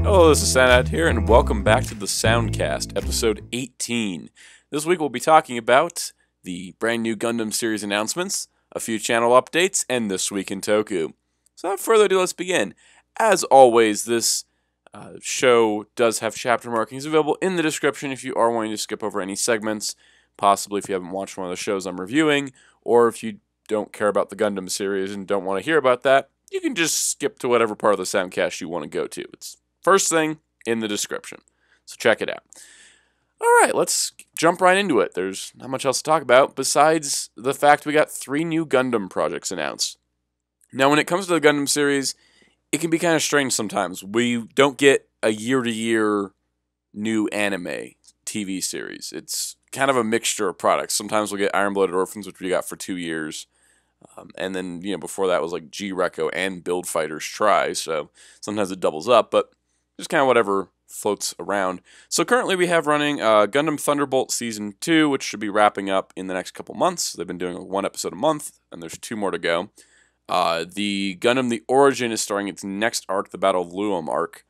Hello, this is Sanad here, and welcome back to the Soundcast, episode 18. This week we'll be talking about the brand new Gundam series announcements, a few channel updates, and This Week in Toku. So without further ado, let's begin. As always, this show does have chapter markings available in the description if you are wanting to skip over any segments, possibly if you haven't watched one of the shows I'm reviewing, or if you don't care about the Gundam series and don't want to hear about that, you can just skip to whatever part of the Soundcast you want to go to. It's first thing in the description, so check it out. Alright, let's jump right into it. There's not much else to talk about besides the fact we got 3 new Gundam projects announced. Now, when it comes to the Gundam series, it can be kind of strange sometimes. We don't get a year-to-year new anime TV series. It's kind of a mixture of products. Sometimes we'll get Iron-Blooded Orphans, which we got for 2 years. And then, before that was like G-Reco and Build Fighters Try, so sometimes it doubles up, but just kind of whatever floats around. So currently we have running Gundam Thunderbolt Season 2, which should be wrapping up in the next couple months. They've been doing 1 episode a month, and there's 2 more to go. The Gundam The Origin is starting its next arc, the Battle of Luam arc,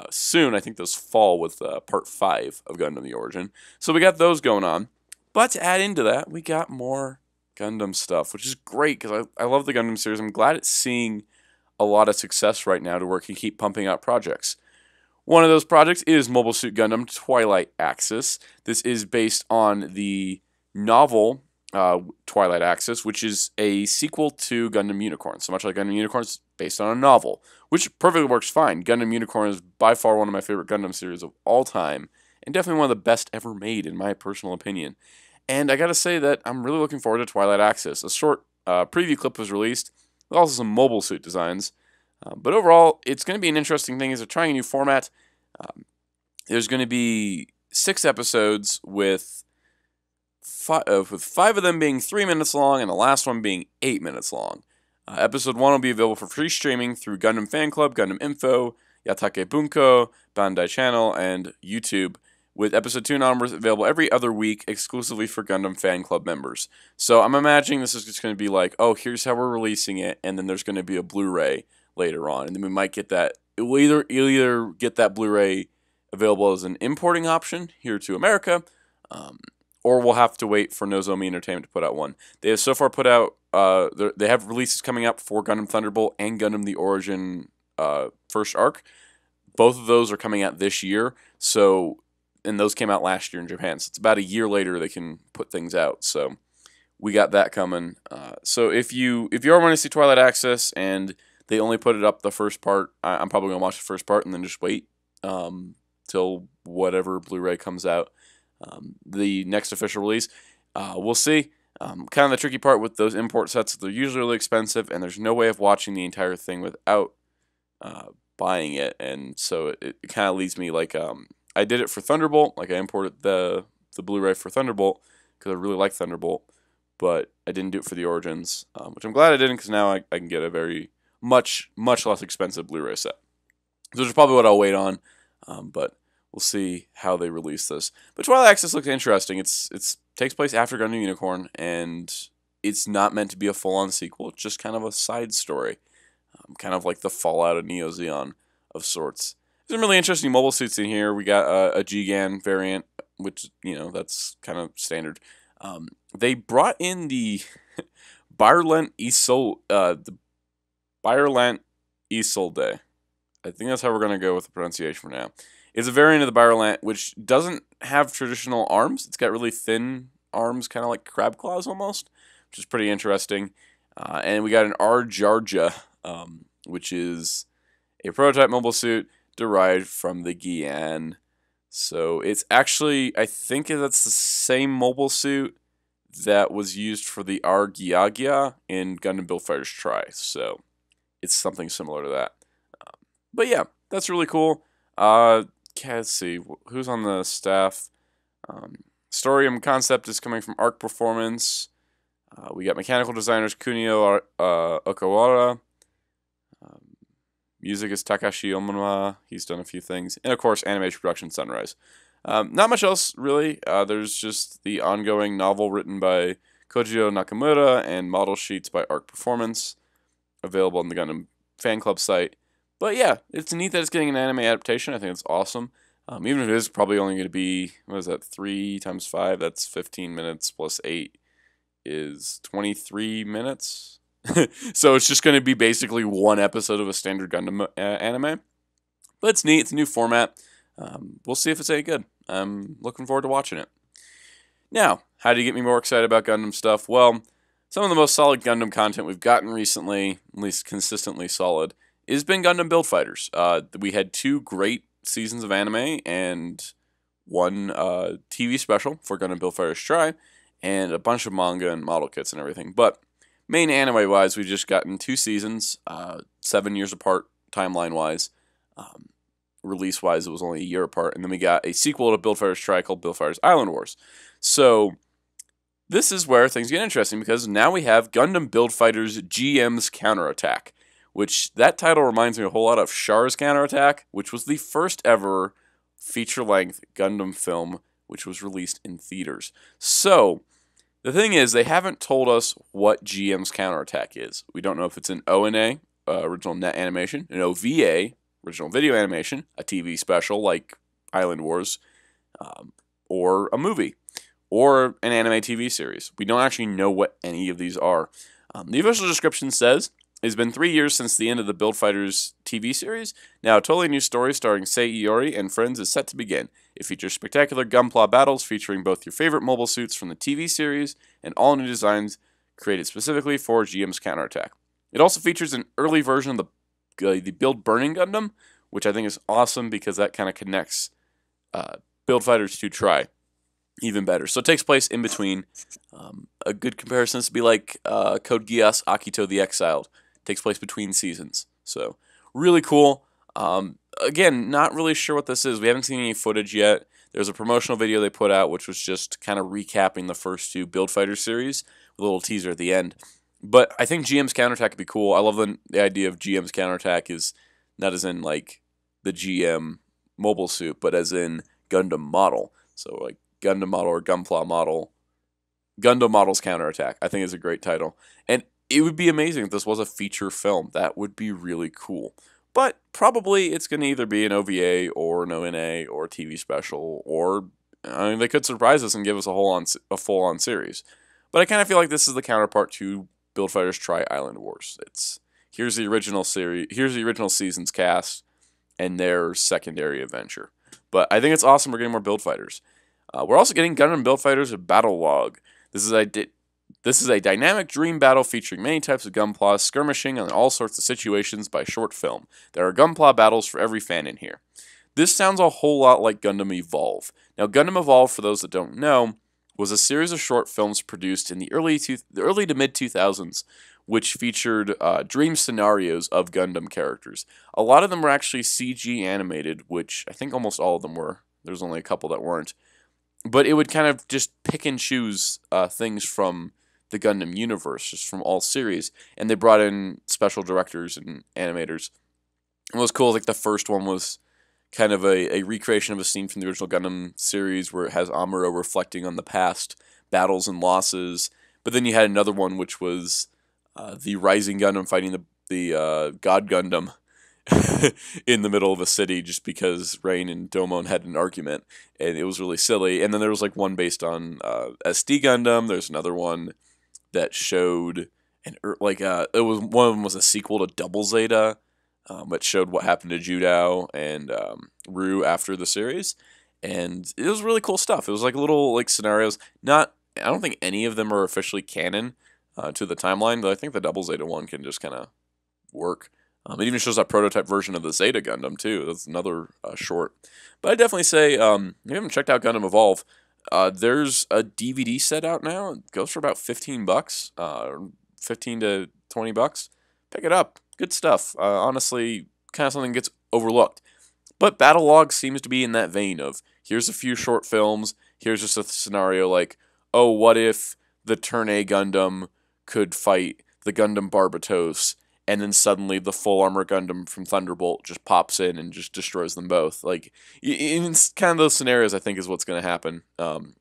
soon. I think this fall with Part 5 of Gundam The Origin. So we got those going on. But to add into that, we got more Gundam stuff, which is great because I love the Gundam series. I'm glad it's seeing a lot of success right now to where it can keep pumping out projects. One of those projects is Mobile Suit Gundam Twilight Axis. This is based on the novel Twilight Axis, which is a sequel to Gundam Unicorn. So much like Gundam Unicorn, it's based on a novel, which perfectly works fine. Gundam Unicorn is by far one of my favorite Gundam series of all time, and definitely one of the best ever made, in my personal opinion. And I gotta say that I'm really looking forward to Twilight Axis. A short preview clip was released, with also some mobile suit designs. But overall, it's going to be an interesting thing as they're trying a new format. There's going to be 6 episodes with 5 of them being 3 minutes long and the last one being 8 minutes long. Episode 1 will be available for free streaming through Gundam Fan Club, Gundam Info, Yatake Bunko, Bandai Channel, and YouTube, with episode 2 and onwards available every other week exclusively for Gundam Fan Club members. So I'm imagining this is just going to be like, oh, here's how we're releasing it, and then there's going to be a Blu-ray later on, and then we might get that. We'll either get that Blu-ray available as an importing option here to America, or we'll have to wait for Nozomi Entertainment to put out one. They have so far put out, they have releases coming up for Gundam Thunderbolt and Gundam The Origin first arc. Both of those are coming out this year, and those came out last year in Japan, so it's about a year later they can put things out, so we got that coming. So if you are wanting to see Twilight Axis and they only put it up the first part, I'm probably going to watch the first part and then just wait till whatever Blu-ray comes out. The next official release, we'll see. Kind of the tricky part with those import sets, they're usually really expensive, and there's no way of watching the entire thing without buying it, and so it kind of leaves me like, I did it for Thunderbolt, like I imported the Blu-ray for Thunderbolt, because I really like Thunderbolt, but I didn't do it for the Origins, which I'm glad I didn't, because now I can get a very much less expensive Blu-ray set. So which is probably what I'll wait on, but we'll see how they release this. But Twilight Axis looks interesting. It's takes place after Gundam Unicorn, and it's not meant to be a full-on sequel. It's just kind of a side story, kind of like the fallout of Neo Zeon of sorts. There's some really interesting mobile suits in here. We got a G-Gan variant, which, that's kind of standard. They brought in the Byrlant Isolde. I think that's how we're going to go with the pronunciation for now. It's a variant of the Byrlant, which doesn't have traditional arms. It's got really thin arms, kind of like crab claws almost, which is pretty interesting. And we got an Arjarja, which is a prototype mobile suit derived from the Gian. So it's actually, I think that's the same mobile suit that was used for the Argyagya in Gundam Build Fighters Try. So it's something similar to that. But yeah, that's really cool. Let's see, who's on the staff? Story and concept is coming from Arc Performance. We got mechanical designers Kunio Okawara. Music is Takashi Omama. He's done a few things. And of course, animation production Sunrise. Not much else, really. There's just the ongoing novel written by Kojiro Nakamura and model sheets by Arc Performance, available on the Gundam Fan Club site. But yeah, it's neat that it's getting an anime adaptation. I think it's awesome. Even if it is probably only going to be, what is that, 3 times 5? That's 15 minutes plus 8 is 23 minutes. So it's just going to be basically one episode of a standard Gundam anime. But it's neat. It's a new format. We'll see if it's any good. I'm looking forward to watching it. Now, how do you get me more excited about Gundam stuff? Well, some of the most solid Gundam content we've gotten recently, at least consistently solid, has been Gundam Build Fighters. We had 2 great seasons of anime and 1 TV special for Gundam Build Fighters Try, and a bunch of manga and model kits and everything. But main anime-wise, we've just gotten 2 seasons, 7 years apart timeline-wise. Release-wise, it was only a year apart. And then we got a sequel to Build Fighters Try called Build Fighters Island Wars. So this is where things get interesting, because now we have Gundam Build Fighters GM's Counterattack, which that title reminds me a whole lot of Char's Counterattack, which was the first ever feature-length Gundam film which was released in theaters. So the thing is, they haven't told us what GM's Counterattack is. We don't know if it's an ONA, original net animation, an OVA, original video animation, a TV special like Island Wars, or a movie, or an anime TV series. We don't actually know what any of these are. The official description says, it's been 3 years since the end of the Build Fighters TV series. Now a totally new story starring Sei Iori and friends is set to begin. It features spectacular Gunpla battles featuring both your favorite mobile suits from the TV series and all new designs created specifically for GM's Counterattack. It also features an early version of the Build Burning Gundam, which I think is awesome because that kind of connects Build Fighters to Try even better. So it takes place in between. A good comparison is to be like Code Geass Akito the Exiled. It takes place between seasons. So really cool. Again, not really sure what this is. We haven't seen any footage yet. There's a promotional video they put out, which was just kind of recapping the first 2 Build Fighters series, with a little teaser at the end. But I think GM's Counterattack would be cool. I love the idea of GM's Counterattack is not as in like the GM mobile suit, but as in Gundam model. So like Gundam model or Gunpla model. Gundam Model's Counterattack, I think is a great title. And it would be amazing if this was a feature film. That would be really cool. But probably it's going to either be an OVA or an ONA or a TV special, or they could surprise us and give us a full-on series. But I kind of feel like this is the counterpart to Build Fighters Try Island Wars. Here's the original series, here's the original season's cast, and their secondary adventure. But I think it's awesome we're getting more Build Fighters. We're also getting Gundam Build Fighters Battle Log. This is a dynamic dream battle featuring many types of Gunplas skirmishing on all sorts of situations by short film. There are Gunpla battles for every fan in here. This sounds a whole lot like Gundam Evolve. Now, Gundam Evolve, for those that don't know, was a series of short films produced in the early to mid-2000s, which featured dream scenarios of Gundam characters. A lot of them were actually CG animated, which I think almost all of them were. There's only a couple that weren't. But it would kind of just pick and choose things from the Gundam universe, just from all series. And they brought in special directors and animators. And what was cool, like the first one was kind of a recreation of a scene from the original Gundam series where it has Amuro reflecting on the past battles and losses. But then you had another one which was the Rising Gundam fighting the God Gundam in the middle of a city just because Rain and Domon had an argument, and it was really silly. And then there was like one based on SD Gundam. There's another one that showed it was one of them was a sequel to Double Zeta, that showed what happened to Judao and Rue after the series, and it was really cool stuff. It was like little like scenarios. I don't think any of them are officially canon to the timeline, but I think the Double Zeta one can just kind of work. It even shows that prototype version of the Zeta Gundam, too. That's another short. But I definitely say, if you haven't checked out Gundam Evolve, there's a DVD set out now. It goes for about $15, 15 to $20. Pick it up. Good stuff. Honestly, kind of something that gets overlooked. But Battle Log seems to be in that vein of, here's a few short films, here's just a scenario like, oh, what if the Turn A Gundam could fight the Gundam Barbatos, and then suddenly the full armor Gundam from Thunderbolt just pops in and just destroys them both. Like, in kind of those scenarios, I think is what's going to happen,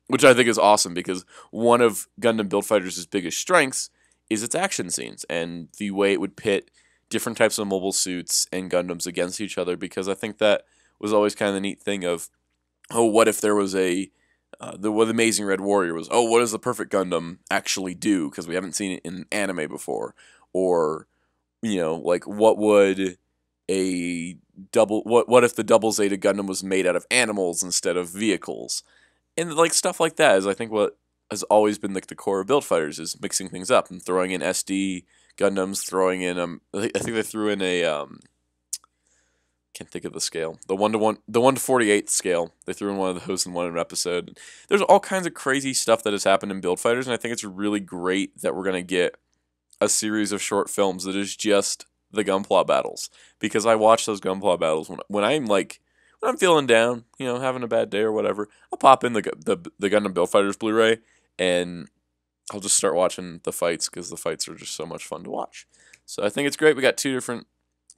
which I think is awesome because one of Gundam Build Fighters' biggest strengths is its action scenes and the way it would pit different types of mobile suits and Gundams against each other, because I think that was always kind of the neat thing of, oh, what if there was the Amazing Red Warrior was, oh, what does the perfect Gundam actually do? Because we haven't seen it in anime before. Or, like, what would what if the Double Zeta Gundam was made out of animals instead of vehicles? And, like, stuff like that is, I think, what has always been, like, the core of Build Fighters, is mixing things up and throwing in SD Gundams, throwing in, I think they threw in a, can't think of the scale. The 1 to 48th scale. They threw in one of those in one episode. There's all kinds of crazy stuff that has happened in Build Fighters, and I think it's really great that we're going to get a series of short films that is just the Gunpla battles. Because I watch those Gunpla battles when I'm feeling down, having a bad day or whatever. I'll pop in the Gundam Build Fighters Blu-ray, and I'll just start watching the fights, because the fights are just so much fun to watch. So I think it's great. We got 2 different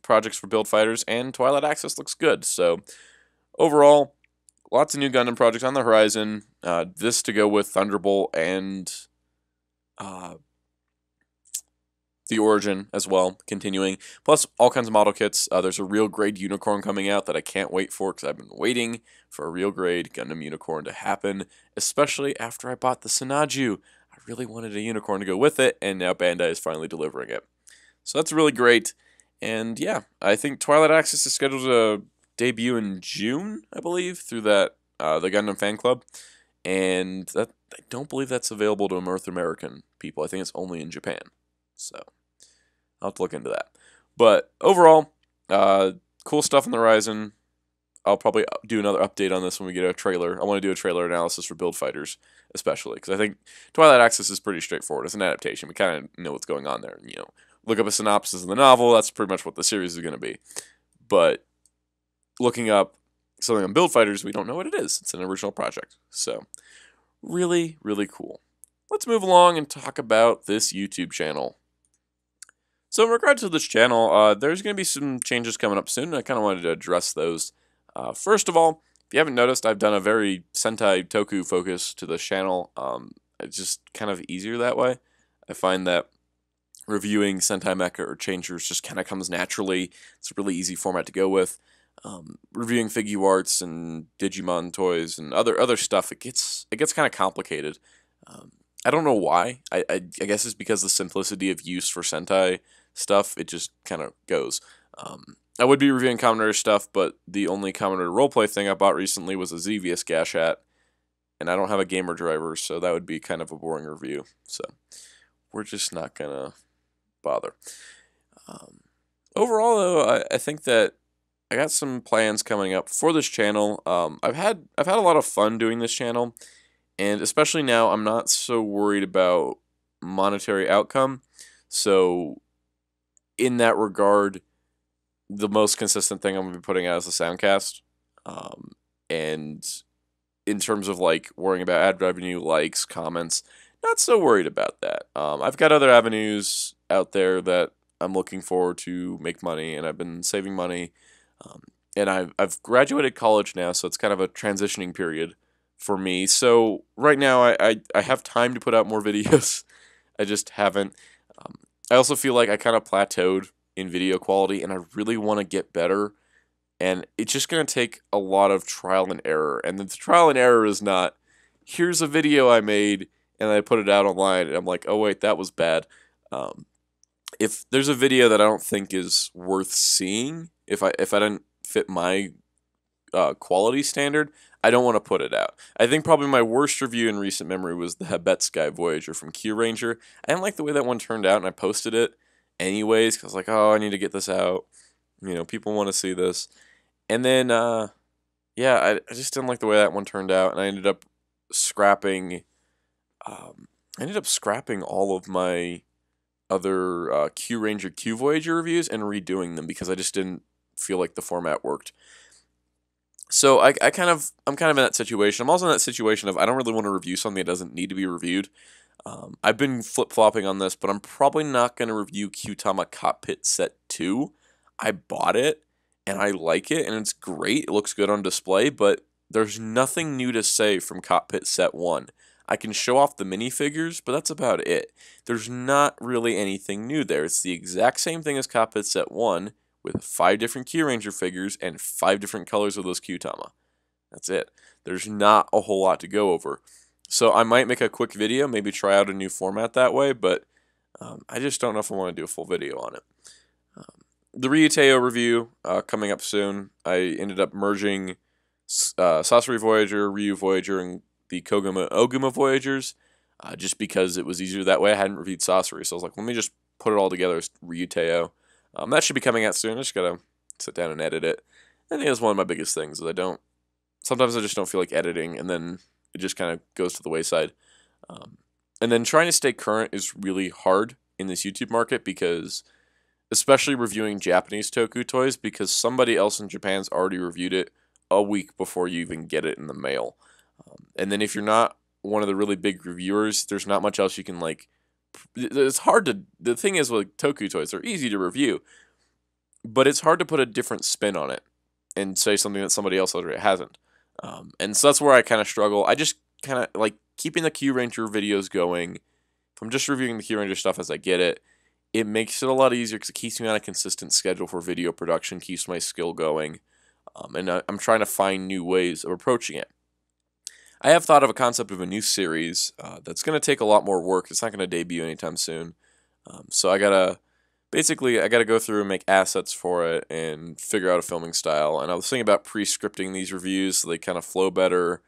projects for Build Fighters, and Twilight Axis looks good. So overall, lots of new Gundam projects on the horizon. This to go with Thunderbolt and the Origin as well, continuing. Plus all kinds of model kits. There's a real grade Unicorn coming out that I can't wait for, because I've been waiting for a real grade Gundam Unicorn to happen, especially after I bought the Sinaju. I really wanted a Unicorn to go with it, and now Bandai is finally delivering it. So that's really great. And yeah, I think Twilight Axis is scheduled to debut in June, I believe, through that the Gundam Fan Club. And I don't believe that's available to North American people. I think it's only in Japan. So I'll have to look into that. But overall, cool stuff on the horizon. I'll probably do another update on this when we get a trailer. I want to do a trailer analysis for Build Fighters, especially, because I think Twilight Axis is pretty straightforward. It's an adaptation. We kind of know what's going on there. Look up a synopsis of the novel. That's pretty much what the series is going to be. But looking up something on Build Fighters, we don't know what it is. It's an original project. So really, really cool. Let's move along and talk about this YouTube channel. So in regards to this channel, there's going to be some changes coming up soon, and I kind of wanted to address those. First of all, if you haven't noticed, I've done a very Sentai Toku focus to this channel. It's just kind of easier that way. I find that reviewing Sentai Mecha or Changers just kind of comes naturally. It's a really easy format to go with. Reviewing Figure Arts and Digimon toys and other stuff, it gets kind of complicated. I don't know why. I guess it's because the simplicity of use for Sentai stuff, it just kind of goes. I would be reviewing Kamen Rider stuff, but the only Kamen Rider roleplay thing I bought recently was a Xevious Gashat, and I don't have a gamer driver, so that would be kind of a boring review. So we're just not gonna bother. Overall, though, I think that I got some plans coming up for this channel. I've had a lot of fun doing this channel, and especially now, I'm not so worried about monetary outcome. So in that regard, the most consistent thing I'm going to be putting out is the Soundcast. And in terms of like worrying about ad revenue, likes, comments, not so worried about that. I've got other avenues out there that I'm looking forward to make money, and I've been saving money. And I've graduated college now, so it's kind of a transitioning period for me. So right now I have time to put out more videos. I just haven't. I also feel like I kind of plateaued in video quality, and I really want to get better. And it's just going to take a lot of trial and error. And the trial and error is not, here's a video I made, and I put it out online, and I'm like, oh wait, that was bad. If there's a video that I don't think is worth seeing, if I didn't fit my quality standard, I don't want to put it out. I think probably my worst review in recent memory was the Habet-Sky Voyager from Kyuranger. I didn't like the way that one turned out, and I posted it anyways, because I was like, oh, I need to get this out. People want to see this. And then, yeah, I just didn't like the way that one turned out, and I ended up scrapping all of my other Kyuranger Q Voyager reviews and redoing them, because I just didn't feel like the format worked. So I'm kind of in that situation. I'm also in that situation of I don't really want to review something that doesn't need to be reviewed. I've been flip-flopping on this, but I'm probably not going to review Kyutama Cockpit Set 2. I bought it, and I like it, and it's great. It looks good on display, but there's nothing new to say from Cockpit Set 1. I can show off the minifigures, but that's about it. There's not really anything new there. It's the exact same thing as Cockpit Set 1, with 5 different Kyuranger figures and 5 different colors of those Kyutama. That's it. There's not a whole lot to go over. So I might make a quick video, maybe try out a new format that way, but I just don't know if I want to do a full video on it. The Ryuteo review coming up soon. I ended up merging Sasori Voyager, Ryu Voyager, and the Oguma Voyagers just because it was easier that way. I hadn't reviewed Sasori, so I was like, let me just put it all together as Ryuteo. That should be coming out soon. I just gotta sit down and edit it. I think that's one of my biggest things. Is sometimes I just don't feel like editing, and then it just kind of goes to the wayside. And then trying to stay current is really hard in this YouTube market because, especially reviewing Japanese Toku toys, because somebody else in Japan's already reviewed it a week before you even get it in the mail. And then if you're not one of the really big reviewers, there's not much else you can, like, it's hard to, the thing is with Toku toys, they're easy to review, but it's hard to put a different spin on it and say something that somebody else already hasn't. And so that's where I kind of struggle. I just kind of like keeping the Kyuranger videos going. If I'm just reviewing the Kyuranger stuff as I get it, it makes it a lot easier because it keeps me on a consistent schedule for video production, keeps my skill going, and I'm trying to find new ways of approaching it. I have thought of a concept of a new series that's going to take a lot more work. It's not going to debut anytime soon. So I gotta go through and make assets for it and figure out a filming style. And I was thinking about pre-scripting these reviews so they kind of flow better.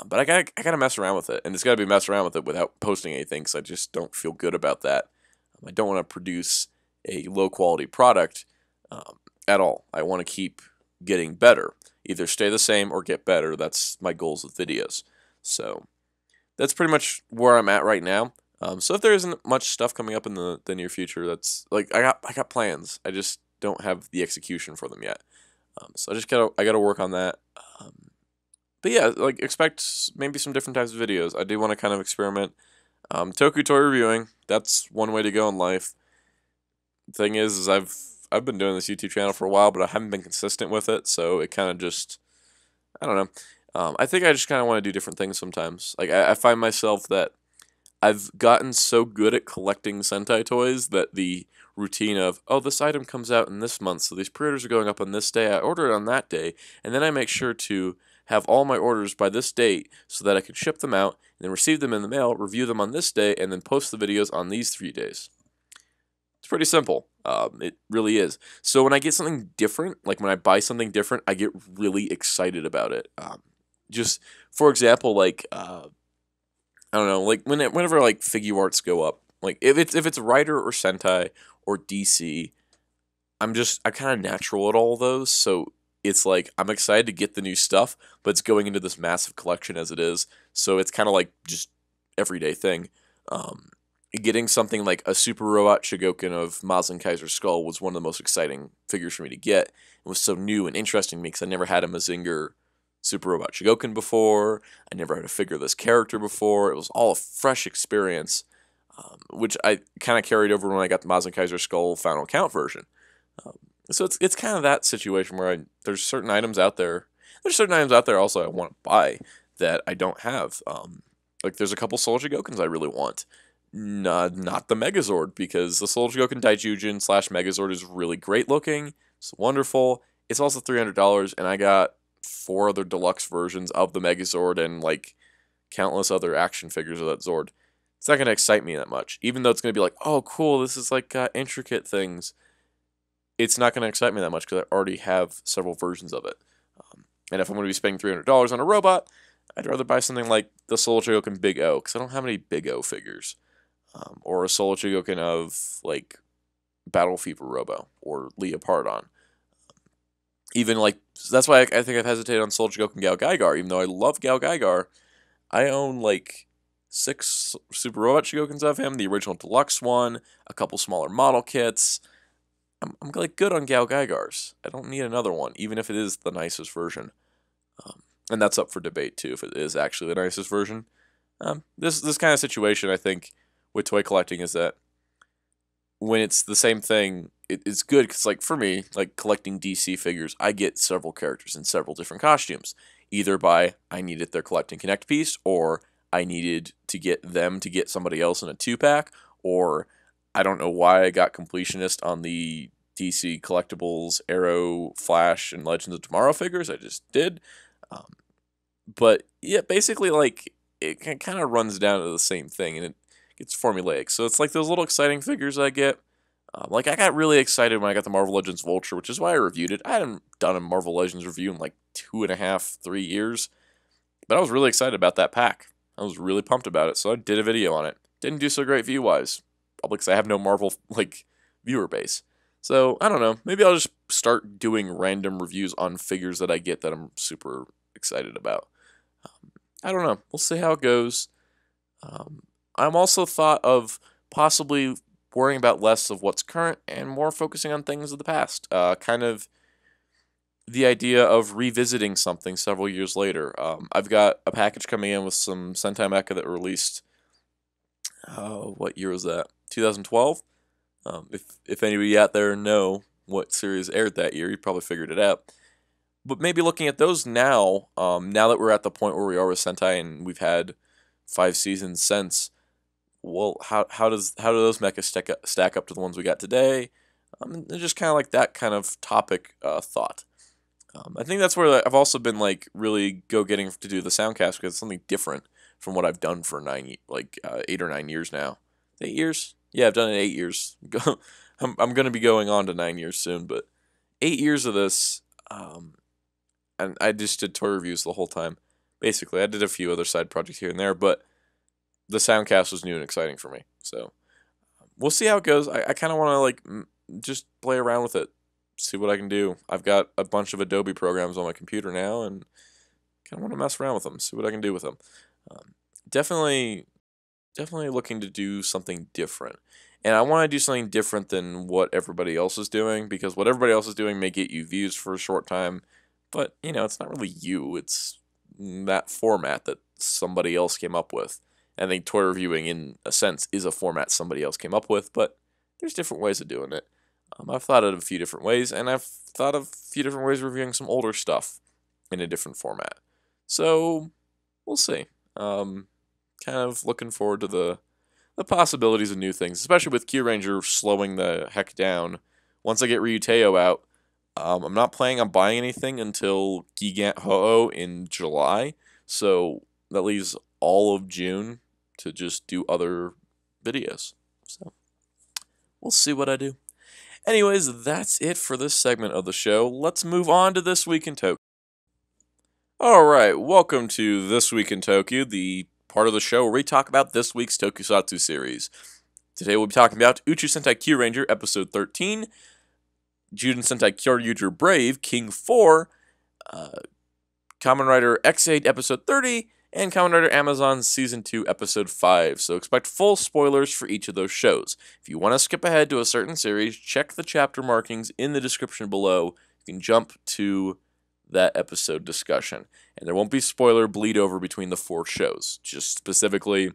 But I gotta mess around with it, and it's gotta be mess around with it without posting anything, because I just don't feel good about that. I don't want to produce a low quality product at all. I want to keep getting better, either stay the same or get better. That's my goals with videos. So that's pretty much where I'm at right now. So if there isn't much stuff coming up in the near future, that's like I got plans. I just don't have the execution for them yet. So I gotta work on that. But yeah, like expect maybe some different types of videos. I do want to kind of experiment. Toku toy reviewing, that's one way to go in life. The thing is I've been doing this YouTube channel for a while, but I haven't been consistent with it, so it kind of just, I don't know. I think I just kind of want to do different things sometimes. Like I find myself that I've gotten so good at collecting Sentai toys that the routine of, oh, this item comes out in this month, so these pre-orders are going up on this day, I order it on that day, and then I make sure to have all my orders by this date so that I can ship them out, and then receive them in the mail, review them on this day, and then post the videos on these 3 days. It's pretty simple. It really is. So when I get something different, like when I buy something different, I get really excited about it. Just, for example, like, I don't know, like whenever like figure arts go up, like if it's Writer or Sentai or DC, I'm kind of natural at all those, so it's like I'm excited to get the new stuff, but it's going into this massive collection as it is, so it's kind of like just everyday thing. Getting something like a Super Robot Shigoken of Mazin Kaiser's skull was one of the most exciting figures for me to get. It was so new and interesting to me because I never had a Mazinger Super Robot Shigoken before. I never had a figure of this character before. It was all a fresh experience, which I kind of carried over when I got the Mazin Kaiser's skull Final Count version. So it's kind of that situation where there's certain items out there. There's certain items out there also I want to buy that I don't have. Like there's a couple Soul Shigokens I really want. Not the Megazord, because the Soul Shigoken Daijujin / Megazord is really great looking. It's wonderful. It's also $300, and I got 4 other deluxe versions of the Megazord and like countless other action figures of that Zord. It's not going to excite me that much, even though it's going to be like, oh cool, this is like intricate things. It's not going to excite me that much because I already have several versions of it. And if I'm going to be spending $300 on a robot, I'd rather buy something like the Soul Shigoken Big O, because I don't have any Big O figures. Or a Soul Shigoken of like Battle Fever Robo or Leopardon. Even like, that's why I think I've hesitated on Soul Shigoken Gal Gaigar, even though I love Gal Gaigar. I own like 6 Super Robot Shigokens of him, the original deluxe one, a couple smaller model kits. I'm like good on Gal Gaigars. I don't need another one, even if it is the nicest version. And that's up for debate too, if it is actually the nicest version. This kind of situation, I think, with toy collecting is that when it's the same thing, it's good because, like, for me, like collecting DC figures, I get several characters in several different costumes. Either by I needed their collecting connect piece, or I needed to get them to get somebody else in a 2-pack, or I don't know why I got completionist on the DC Collectibles Arrow, Flash, and Legends of Tomorrow figures. I just did. Um, but yeah, basically, like, it kind of runs down to the same thing, and it gets formulaic. So it's like those little exciting figures I get. Like, I got really excited when I got the Marvel Legends Vulture, which is why I reviewed it. I hadn't done a Marvel Legends review in like 2.5, 3 years. But I was really excited about that pack. I was really pumped about it, so I did a video on it. Didn't do so great view-wise, probably because I have no Marvel, like, viewer base. So, I don't know. Maybe I'll just start doing random reviews on figures that I get that I'm super excited about. I don't know. We'll see how it goes. I'm also thought of possibly worrying about less of what's current and more focusing on things of the past. Kind of the idea of revisiting something several years later. I've got a package coming in with some Sentai mecha that were released. What year was that? 2012. If anybody out there know what series aired that year, you probably figured it out. But maybe looking at those now, now that we're at the point where we are with Sentai and we've had 5 seasons since, well, how do those mechas stack up to the ones we got today? Just kind of like that kind of topic thought. I think that's where I've also been like really getting to do the soundcast because it's something different from what I've done for 8 or 9 years now. 8 years? Yeah, I've done it 8 years. I'm going to be going on to 9 years soon, but 8 years of this, and I just did toy reviews the whole time. Basically, I did a few other side projects here and there, but the soundcast was new and exciting for me. So we'll see how it goes. I kind of want to like just play around with it, see what I can do. I've got a bunch of Adobe programs on my computer now, and kind of want to mess around with them, see what I can do with them. Definitely looking to do something different. And I want to do something different than what everybody else is doing, because what everybody else is doing may get you views for a short time, but, you know, it's not really you. It's that format that somebody else came up with. I think toy reviewing, in a sense, is a format somebody else came up with, but there's different ways of doing it. I've thought of a few different ways, and I've thought of a few different ways of reviewing some older stuff in a different format. So, we'll see. Kind of looking forward to the possibilities of new things, especially with Kyuranger slowing the heck down. Once I get Ryuteo out, I'm not planning on buying anything until Gigant Ho-Oh in July, so that leaves all of June to just do other videos. So, we'll see what I do. Anyways, that's it for this segment of the show. Let's move on to This Week in Toku. Alright, welcome to This Week in Toku, the part of the show where we talk about this week's Tokusatsu series. Today we'll be talking about Uchu Sentai Kyuranger Episode 13, Zyuden Sentai Kyoryuger Brave King 4, Kamen Rider X8 Episode 30, and Kamen Rider Amazon Season 2 Episode 5, so expect full spoilers for each of those shows. If you want to skip ahead to a certain series, check the chapter markings in the description below. You can jump to that episode discussion. And there won't be spoiler bleed over between the 4 shows. Just specifically,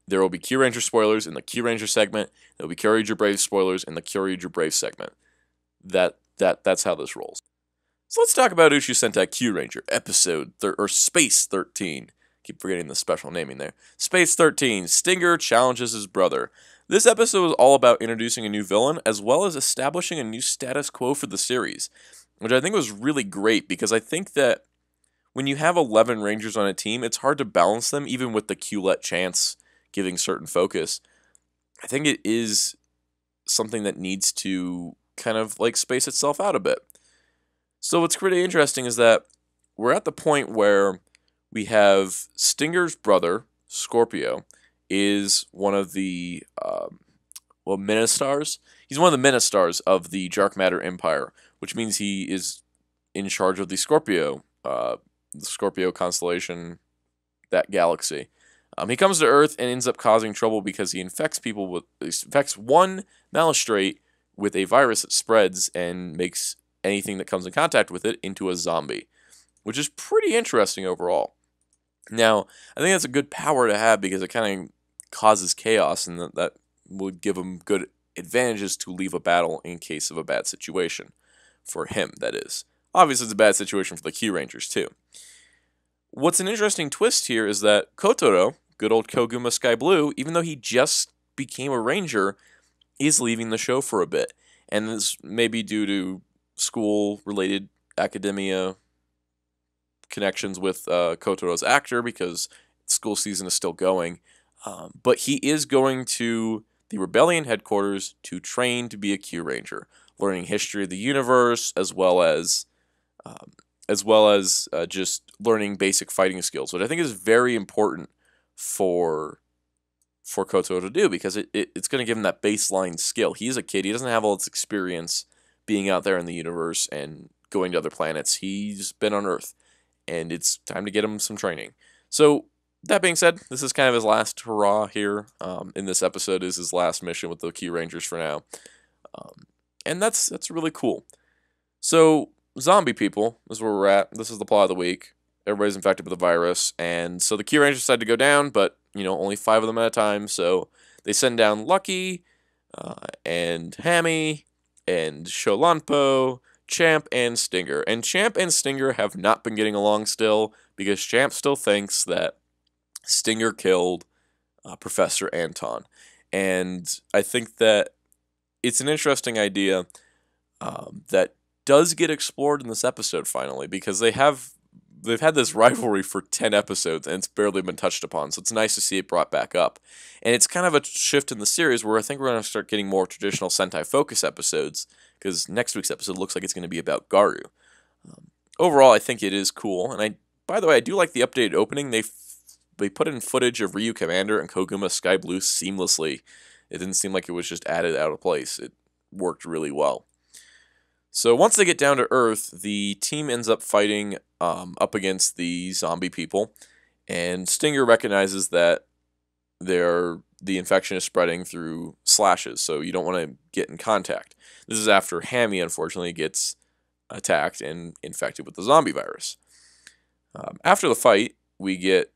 there will be Kyuranger spoilers in the Kyuranger segment, there will be Kyoryuger Brave spoilers in the Kyoryuger Brave segment. That's how this rolls. So let's talk about Uchu Sentai Kyuranger Episode Space 13. Keep forgetting the special naming there. Space 13, Stinger challenges his brother. This episode was all about introducing a new villain, as well as establishing a new status quo for the series, which I think was really great, because I think that when you have 11 Rangers on a team, it's hard to balance them, even with the Q-let chance giving certain focus. I think it is something that needs to kind of like space itself out a bit. So what's pretty interesting is that we're at the point where we have Stinger's brother, Scorpio, is one of the, Ministars. He's one of the Ministars of the Dark Matter Empire, which means he is in charge of the Scorpio constellation, that galaxy. He comes to Earth and ends up causing trouble because he infects one Magistrate with a virus that spreads and makes anything that comes in contact with it into a zombie, which is pretty interesting overall. Now, I think that's a good power to have because it kind of causes chaos, and that would give him good advantages to leave a battle in case of a bad situation. For him, that is. Obviously, it's a bad situation for the Kyurangers, too. What's an interesting twist here is that Kotaro good old Koguma Sky Blue, even though he just became a ranger, is leaving the show for a bit. And this may be due to school-related academia connections with Kotoro's actor, because school season is still going. But he is going to the Rebellion headquarters to train to be a Kyuranger, learning history of the universe, as well as just learning basic fighting skills, which I think is very important for Kotoro to do, because it's going to give him that baseline skill. He's a kid. He doesn't have all this experience being out there in the universe and going to other planets. He's been on Earth, and it's time to get him some training. So, that being said, this is kind of his last hurrah here. In this episode is his last mission with the Kyurangers for now. And that's really cool. So, zombie people is where we're at. This is the plot of the week. Everybody's infected with the virus, and so the Kyurangers decide to go down, but, only 5 of them at a time, so they send down Lucky, and Hammy, and Sholanpo, Champ, and Stinger. And Champ and Stinger have not been getting along still, because Champ still thinks that Stinger killed Professor Anton. And I think that it's an interesting idea that does get explored in this episode finally, because they've had this rivalry for 10 episodes and it's barely been touched upon, so it's nice to see it brought back up. And it's kind of a shift in the series where I think we're going to start getting more traditional Sentai focus episodes, because next week's episode looks like it's going to be about Garu. Overall, I think it is cool, and by the way, I do like the updated opening. They put in footage of Ryu Commander and Koguma Sky Blue seamlessly. It didn't seem like it was just added out of place. It worked really well. So once they get down to Earth, the team ends up fighting up against the zombie people, and Stinger recognizes that the infection is spreading through slashes, so you don't want to get in contact. This is after Hammy, unfortunately, gets attacked and infected with the zombie virus. After the fight, we get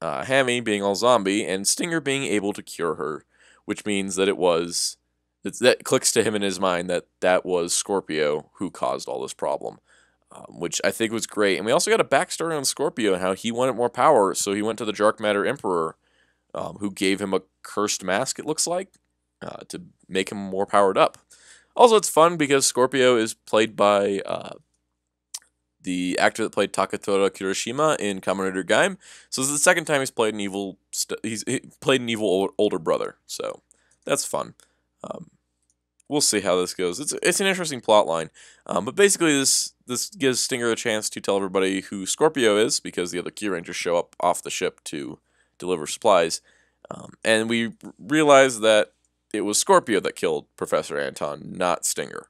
Hammy being all zombie, and Stinger being able to cure her, which means that that clicks to him in his mind that was Scorpio who caused all this problem, which I think was great. And we also got a backstory on Scorpio and how he wanted more power, so he went to the Dark Matter Emperor, who gave him a cursed mask, it looks like, to make him more powered up. Also, it's fun because Scorpio is played by the actor that played Takatora Kirishima in Kamen Rider Gaim. So this is the second time he's played he played an evil older brother. So that's fun. We'll see how this goes. It's an interesting plot line. But basically this gives Stinger a chance to tell everybody who Scorpio is, because the other Kyurangers show up off the ship to deliver supplies. And we realize that it was Scorpio that killed Professor Anton, not Stinger.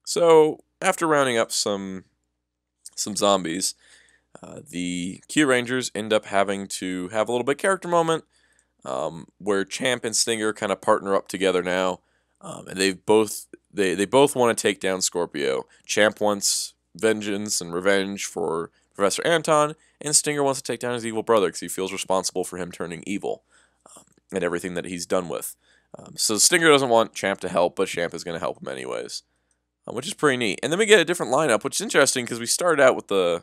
So after rounding up some zombies, the Kyurangers end up having to have a little bit character moment, where Champ and Stinger kind of partner up together now, and they both want to take down Scorpio. Champ wants vengeance and revenge for Professor Anton, and Stinger wants to take down his evil brother because he feels responsible for him turning evil, and everything that he's done with. So Stinger doesn't want Champ to help, but Champ is going to help him anyways, which is pretty neat. And then we get a different lineup, which is interesting because we started out with the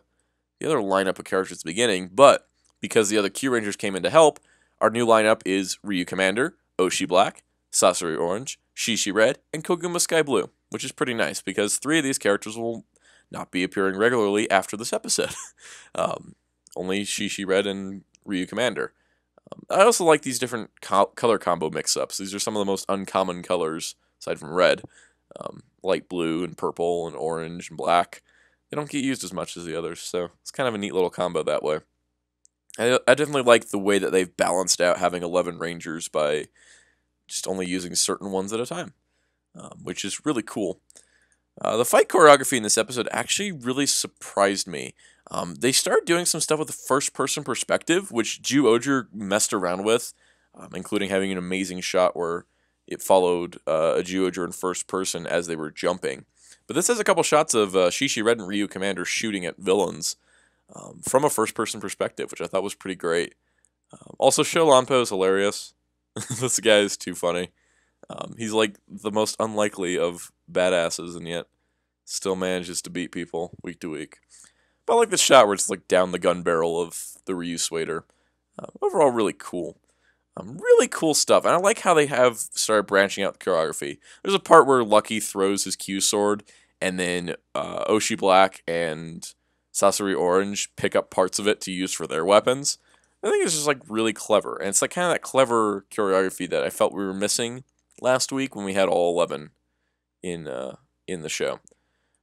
other lineup of characters at the beginning, but because the other Kyurangers came in to help, our new lineup is Ryu Commander, Oshi Black, Sasori Orange, Shishi Red, and Koguma Sky Blue, which is pretty nice because 3 of these characters will not be appearing regularly after this episode. Only Shishi Red and Ryu Commander. I also like these different color combo mix-ups. These are some of the most uncommon colors, aside from red. Light blue and purple and orange and black. They don't get used as much as the others, so it's kind of a neat little combo that way. I definitely like the way that they've balanced out having 11 Rangers by just only using certain ones at a time, which is really cool. The fight choreography in this episode actually really surprised me. They started doing some stuff with the first-person perspective, which Zyuden messed around with, including having an amazing shot where it followed a Zyuden in first person as they were jumping. But this has a couple shots of Shishi Red and Ryu Commander shooting at villains from a first-person perspective, which I thought was pretty great. Also, Sholanpo is hilarious. This guy is too funny. He's like the most unlikely of badasses, and yet still manages to beat people week to week. But I like the shot where it's like down the gun barrel of the Ryu Swader. Overall, really cool stuff. And I like how they have started branching out the choreography. There's a part where Lucky throws his Q sword, and then Oshi Black and Sasori Orange pick up parts of it to use for their weapons. I think it's just like really clever, and it's like kind of that clever choreography that I felt we were missing last week when we had all 11 in the show.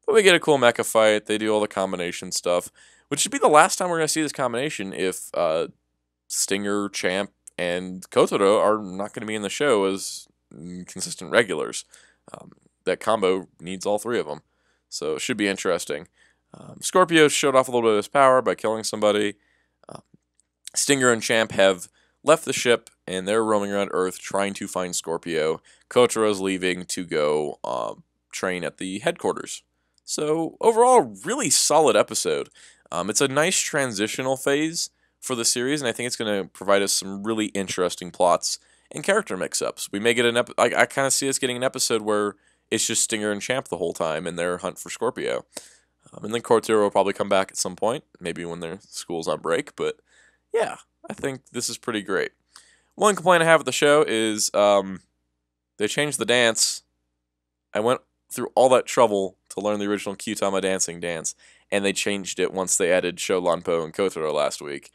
But we get a cool mecha fight. They do all the combination stuff, which should be the last time we're gonna see this combination if Stinger, Champ, and Kotaro are not going to be in the show as consistent regulars. That combo needs all three of them, so it should be interesting. Scorpio showed off a little bit of his power by killing somebody. Stinger and Champ have left the ship, and they're roaming around Earth trying to find Scorpio. Kotaro's leaving to go train at the headquarters. So overall, really solid episode. It's a nice transitional phase for the series, and I think it's going to provide us some really interesting plots and character mix-ups. We may get I kind of see us getting an episode where it's just Stinger and Champ the whole time in their hunt for Scorpio. And then Kotaro will probably come back at some point, maybe when their school's on break, but yeah, I think this is pretty great. One complaint I have with the show is they changed the dance. I went through all that trouble to learn the original Kyutama dancing dance, and they changed it once they added Sholanpo and Kotaro last week.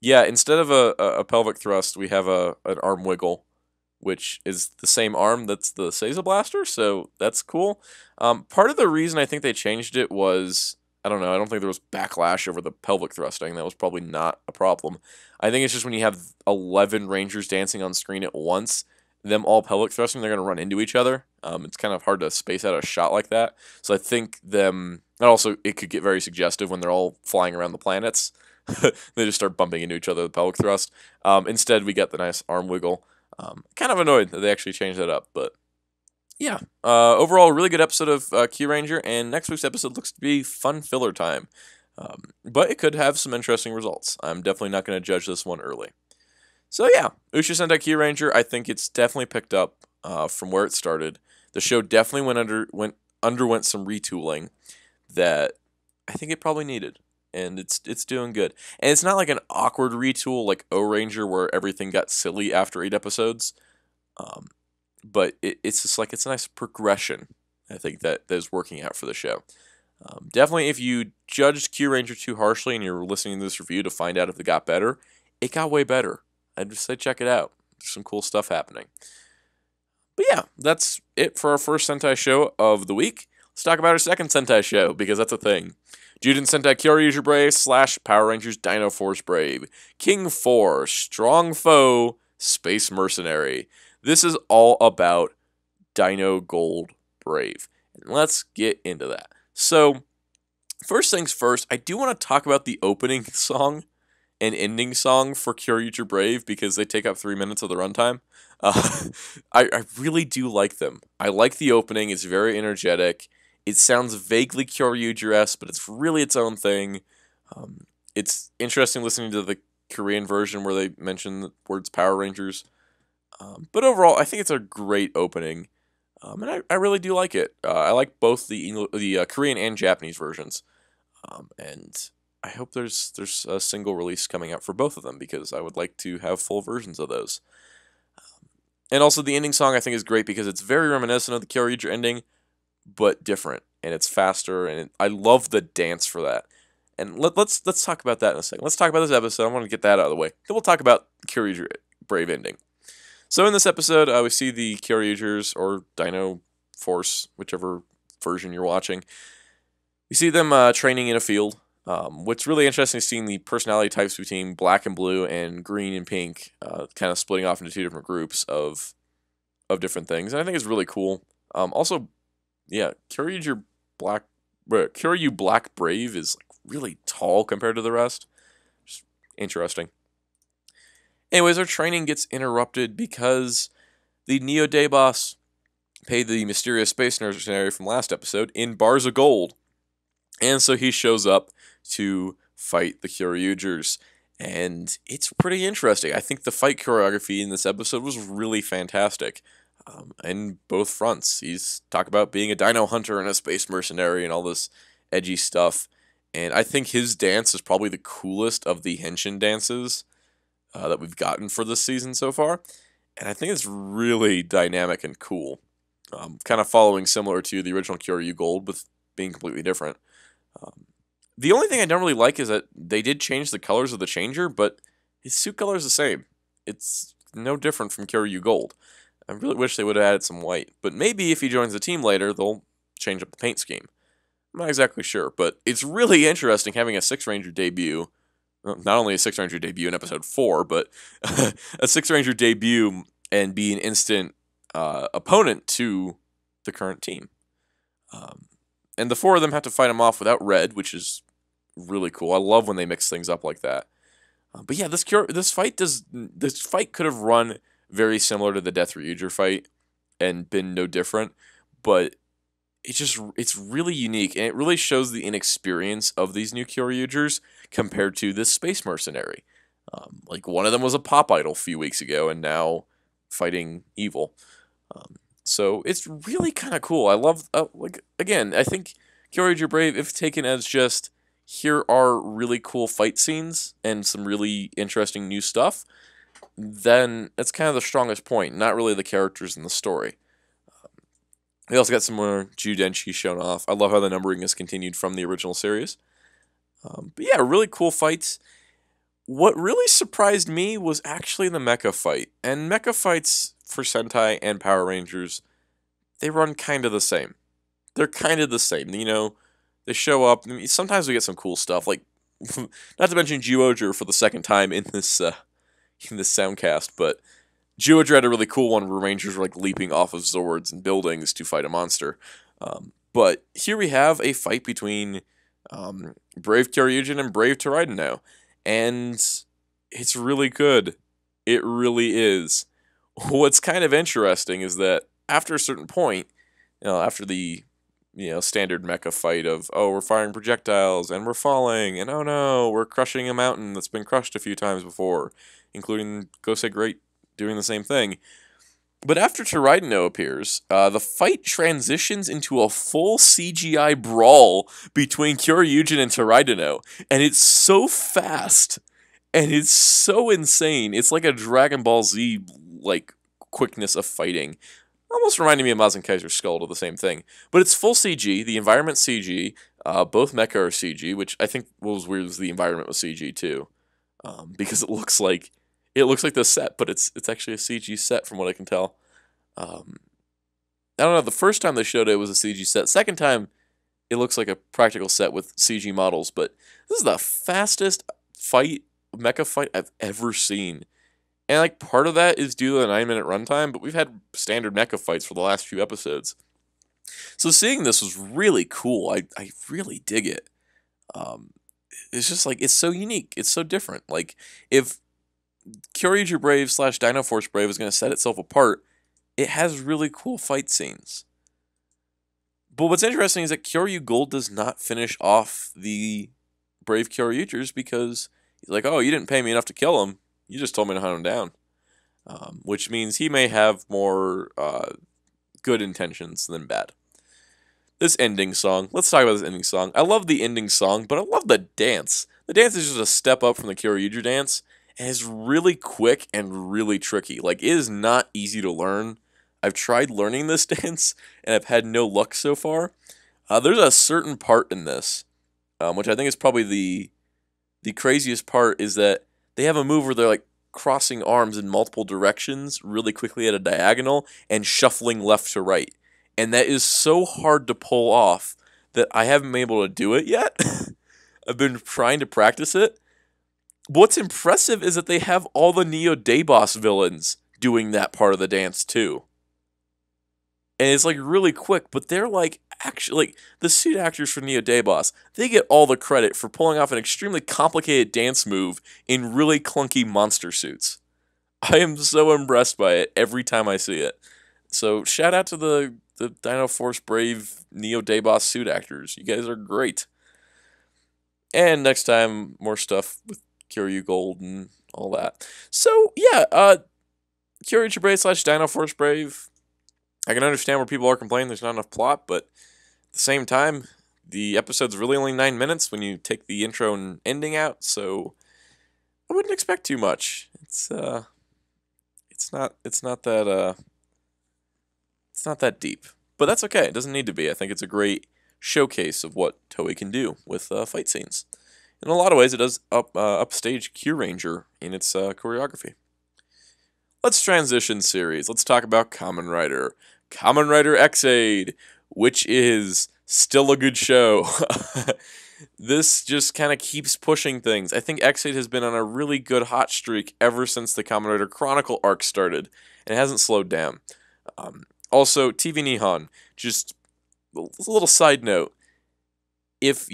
Yeah, instead of a pelvic thrust, we have an arm wiggle, which is the same arm that's the Seiza Blaster, so that's cool. Part of the reason I think they changed it was, I don't know, I don't think there was backlash over the pelvic thrusting. That was probably not a problem. I think it's just when you have 11 Rangers dancing on screen at once, them all pelvic thrusting, they're going to run into each other. It's kind of hard to space out a shot like that. So I think them, and also it could get very suggestive when they're all flying around the planets. They just start bumping into each other with pelvic thrust. Instead, we get the nice arm wiggle. Kind of annoyed that they actually changed that up, but yeah. Overall, really good episode of Kyuranger, and next week's episode looks to be fun filler time. But it could have some interesting results. I'm definitely not going to judge this one early. So yeah, Uchu Sentai Kyuranger, I think it's definitely picked up from where it started. The show definitely underwent some retooling that I think it probably needed. And it's doing good. And it's not like an awkward retool like O-Ranger where everything got silly after 8 episodes. But it's just like, it's a nice progression, I think, that is working out for the show. Definitely, if you judged Kyuranger too harshly and you're listening to this review to find out if it got better, it got way better. I'd just say check it out. There's some cool stuff happening. But yeah, that's it for our first Sentai show of the week. Let's talk about our second Sentai show, because that's a thing. Zyuden Sentai Kyoryuger Brave / Power Rangers Dino Force Brave. King 4, Strong Foe, Space Mercenary. This is all about Dino Gold Brave. And let's get into that. So, first things first, I do want to talk about the opening song and ending song for Kyoryuger Brave, because they take up 3 minutes of the runtime. I really do like them. I like the opening. It's very energetic. It sounds vaguely Kyoryuger-esque, but it's really its own thing. It's interesting listening to the Korean version where they mention the words Power Rangers. But overall, I think it's a great opening. And I really do like it. I like both the Korean and Japanese versions. And I hope there's a single release coming out for both of them, because I would like to have full versions of those. And also the ending song I think is great because it's very reminiscent of the Kyoryuger ending, but different, and it's faster, and I love the dance for that. And let's talk about that in a second. Let's talk about this episode. I want to get that out of the way. Then we'll talk about Kyoryuger Brave ending. So in this episode, we see the Kyoryugers, or Dino Force, whichever version you're watching. We see them training in a field. What's really interesting is seeing the personality types between black and blue and green and pink, kind of splitting off into 2 different groups of different things. And I think it's really cool. Also, yeah, Kyoryu Black Brave is like really tall compared to the rest. Just interesting. Anyways, our training gets interrupted because the Neo Day boss paid the mysterious space mercenary from last episode in bars of gold. And so he shows up to fight the Kyoryugers. And it's pretty interesting. I think the fight choreography in this episode was really fantastic. In both fronts. He's talking about being a dino hunter and a space mercenary and all this edgy stuff. And I think his dance is probably the coolest of the Henshin dances that we've gotten for this season so far. And I think it's really dynamic and cool. Kind of following similar to the original Kyoryuger Gold, with being completely different. Um, the only thing I don't really like is that they did change the colors of the changer, but his suit color is the same. It's no different from Kyoryuger Gold. I really wish they would have added some white, but maybe if he joins the team later, they'll change up the paint scheme. I'm not exactly sure, but it's really interesting having a Six Ranger debut. Well, not only a Six Ranger debut in episode 4, but a Six Ranger debut and be an instant opponent to the current team. Um, and the four of them have to fight him off without red, which is really cool. I love when they mix things up like that. But yeah, this fight could have run very similar to the Death Ryuger fight and been no different, but it's really unique, and it really shows the inexperience of these new Kyoryugers compared to this space mercenary. Like one of them was a pop idol a few weeks ago, and now fighting evil. So it's really kind of cool. I love like again. I think Kyoryuger Brave, if taken as just here are really cool fight scenes and some really interesting new stuff, then it's kind of the strongest point. Not really the characters in the story. We also got some more Judenchi shown off. I love how the numbering is continued from the original series. But yeah, really cool fights. What really surprised me was actually the mecha fight. And mecha fights for Sentai and Power Rangers, they run kind of the same. They're kind of the same. You know, they show up. I mean, sometimes we get some cool stuff, like not to mention Zyuden for the second time in this soundcast, but Zyuden had a really cool one where Rangers were like leaping off of Zords and buildings to fight a monster. But here we have a fight between Brave Kyoryuger and Brave Zyuden, and it's really good. It really is. What's kind of interesting is that after a certain point, after the standard mecha fight of, oh, we're firing projectiles and we're falling, and oh no, we're crushing a mountain that's been crushed a few times before, including Gosei Great doing the same thing. But after Zyuden appears, the fight transitions into a full CGI brawl between Kyoryuger and Zyuden, and it's so fast, and it's so insane. It's like a Dragon Ball Z like quickness of fighting. Almost reminding me of Mazen Kaiser's Skull to the same thing. But it's full CG, the environment CG, both mecha are CG, which I think was weird was the environment was CG too. Because it looks like the set, but it's actually a CG set from what I can tell. I don't know, the first time they showed it was a CG set. Second time, it looks like a practical set with CG models, but this is the fastest mecha fight I've ever seen. And like part of that is due to the 9-minute runtime, but we've had standard mecha fights for the last few episodes. So seeing this was really cool. I really dig it. It's just like, it's so unique. It's so different. Like, if Kyoryuger Brave / Dino Force Brave is going to set itself apart, it has really cool fight scenes. But what's interesting is that Kyoryuger Gold does not finish off the Brave Kyoryugers because he's like, oh, you didn't pay me enough to kill him. You just told me to hunt him down. Which means he may have more good intentions than bad. This ending song. Let's talk about this ending song. I love the ending song, but I love the dance. The dance is just a step up from the Kyoryuger dance, and it's really quick and really tricky. Like, it is not easy to learn. I've tried learning this dance, and I've had no luck so far. There's a certain part in this, which I think is probably the craziest part, is that they have a move where they're like crossing arms in multiple directions really quickly at a diagonal and shuffling left to right. And that is so hard to pull off that I haven't been able to do it yet. I've been trying to practice it. What's impressive is that they have all the Neo Day-Boss villains doing that part of the dance too. And it's like really quick, but they're like actually like the suit actors for Neo Day-Boss, they get all the credit for pulling off an extremely complicated dance move in really clunky monster suits. I am so impressed by it every time I see it. So shout out to the Dino Force Brave Neo Day-Boss suit actors. You guys are great. And next time, more stuff with Kyoryuger Gold and all that. So yeah, Kyoryuger Brave / Dino Force Brave. I can understand where people are complaining there's not enough plot, but at the same time, the episode's really only 9 minutes when you take the intro and ending out, so I wouldn't expect too much. It's not that deep, but that's okay. It doesn't need to be. I think it's a great showcase of what Toei can do with fight scenes. In a lot of ways, it does upstage Kyuranger in its choreography. Let's transition series. Let's talk about Kamen Rider. Kamen Rider X-Aid, which is still a good show. This just kind of keeps pushing things. I think X-Aid has been on a really good hot streak ever since the Kamen Rider Chronicle arc started, and it hasn't slowed down. Also, TV Nihon, just a little side note. If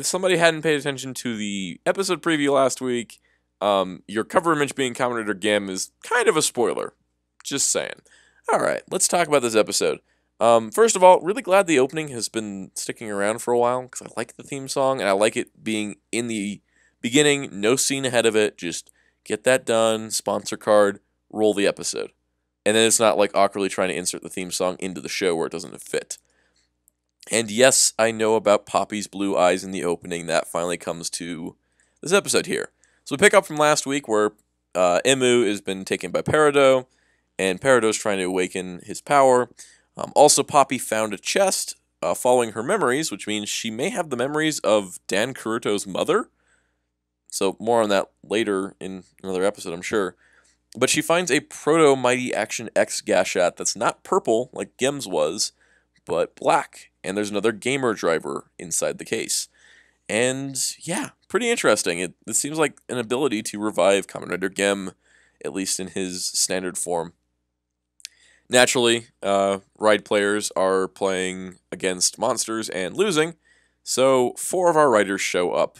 somebody hadn't paid attention to the episode preview last week, your cover image being Kamen Rider Gem is kind of a spoiler. Just saying. Alright, let's talk about this episode. First of all, really glad the opening has been sticking around for a while, because I like the theme song, and I like it being in the beginning, no scene ahead of it, just get that done, sponsor card, roll the episode. And then it's not like awkwardly trying to insert the theme song into the show where it doesn't fit. And yes, I know about Poppy's blue eyes in the opening. That finally comes to this episode here. So we pick up from last week where Emu has been taken by Peridot, and Peridot's trying to awaken his power. Also, Poppy found a chest following her memories, which means she may have the memories of Dan Kuruto's mother. So more on that later in another episode, I'm sure. But she finds a Proto Mighty Action X Gashat that's not purple like Gem's was, but black. And there's another gamer driver inside the case. And yeah, pretty interesting. It seems like an ability to revive Kamen Rider Gem, at least in his standard form. Naturally, ride players are playing against monsters and losing, so 4 of our riders show up.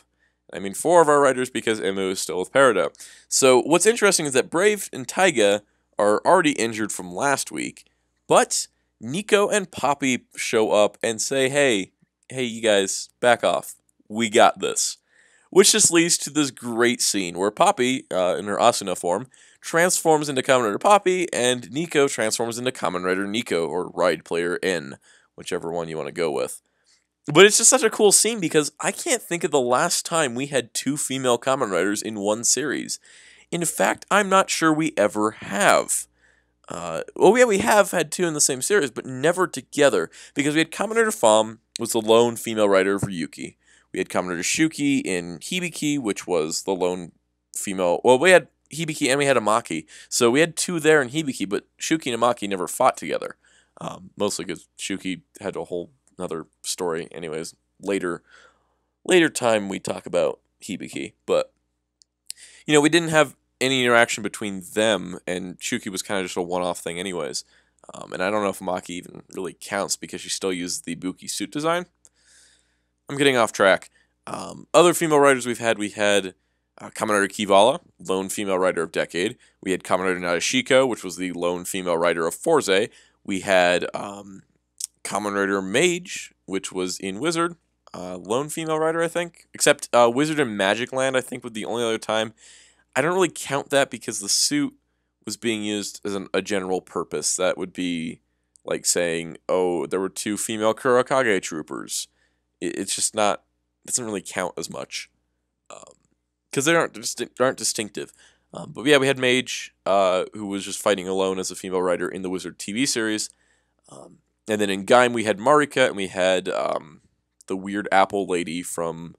I mean 4 of our riders because Emu is still with Peridot. So what's interesting is that Brave and Taiga are already injured from last week, but Nico and Poppy show up and say, hey you guys, back off. We got this. Which just leads to this great scene where Poppy, in her Asuna form, transforms into Kamen Rider Poppy, and Nico transforms into Kamen Rider Nico, or Ride Player N, whichever one you want to go with. But it's just such a cool scene because I can't think of the last time we had 2 female Kamen Riders in one series. In fact, I'm not sure we ever have. Well, yeah, we have had 2 in the same series, but never together, because we had Kamen Rider Fam, was the lone female rider of Ryuki. We had Kamen Rider Shuki in Hibiki, which was the lone female. Well, we had Hibiki and we had Amaki. So we had 2 there in Hibiki, but Shuki and Amaki never fought together. Mostly because Shuki had a whole another story. Anyways, later time we talk about Hibiki. But, we didn't have any interaction between them, and Shuki was kind of just a one-off thing anyways. And I don't know if Amaki even really counts because she still uses the Buki suit design. I'm getting off track. Other female writers we had Kamen Rider Kivala, lone female writer of Decade. We had Kamen Rider Nadeshiko, which was the lone female writer of Forze. We had Kamen Rider Mage, which was in Wizard, lone female writer, I think. Except Wizard and Magic Land, I think, was the only other time. I don't really count that because the suit was being used as a general purpose. That would be like saying, oh, there were 2 female Kurakage troopers. It's just not, doesn't really count as much. Because they aren't distinctive. But yeah, we had Mage, who was just fighting alone as a female writer in the Wizard TV series. And then in Gaim we had Marika, and we had the weird apple lady from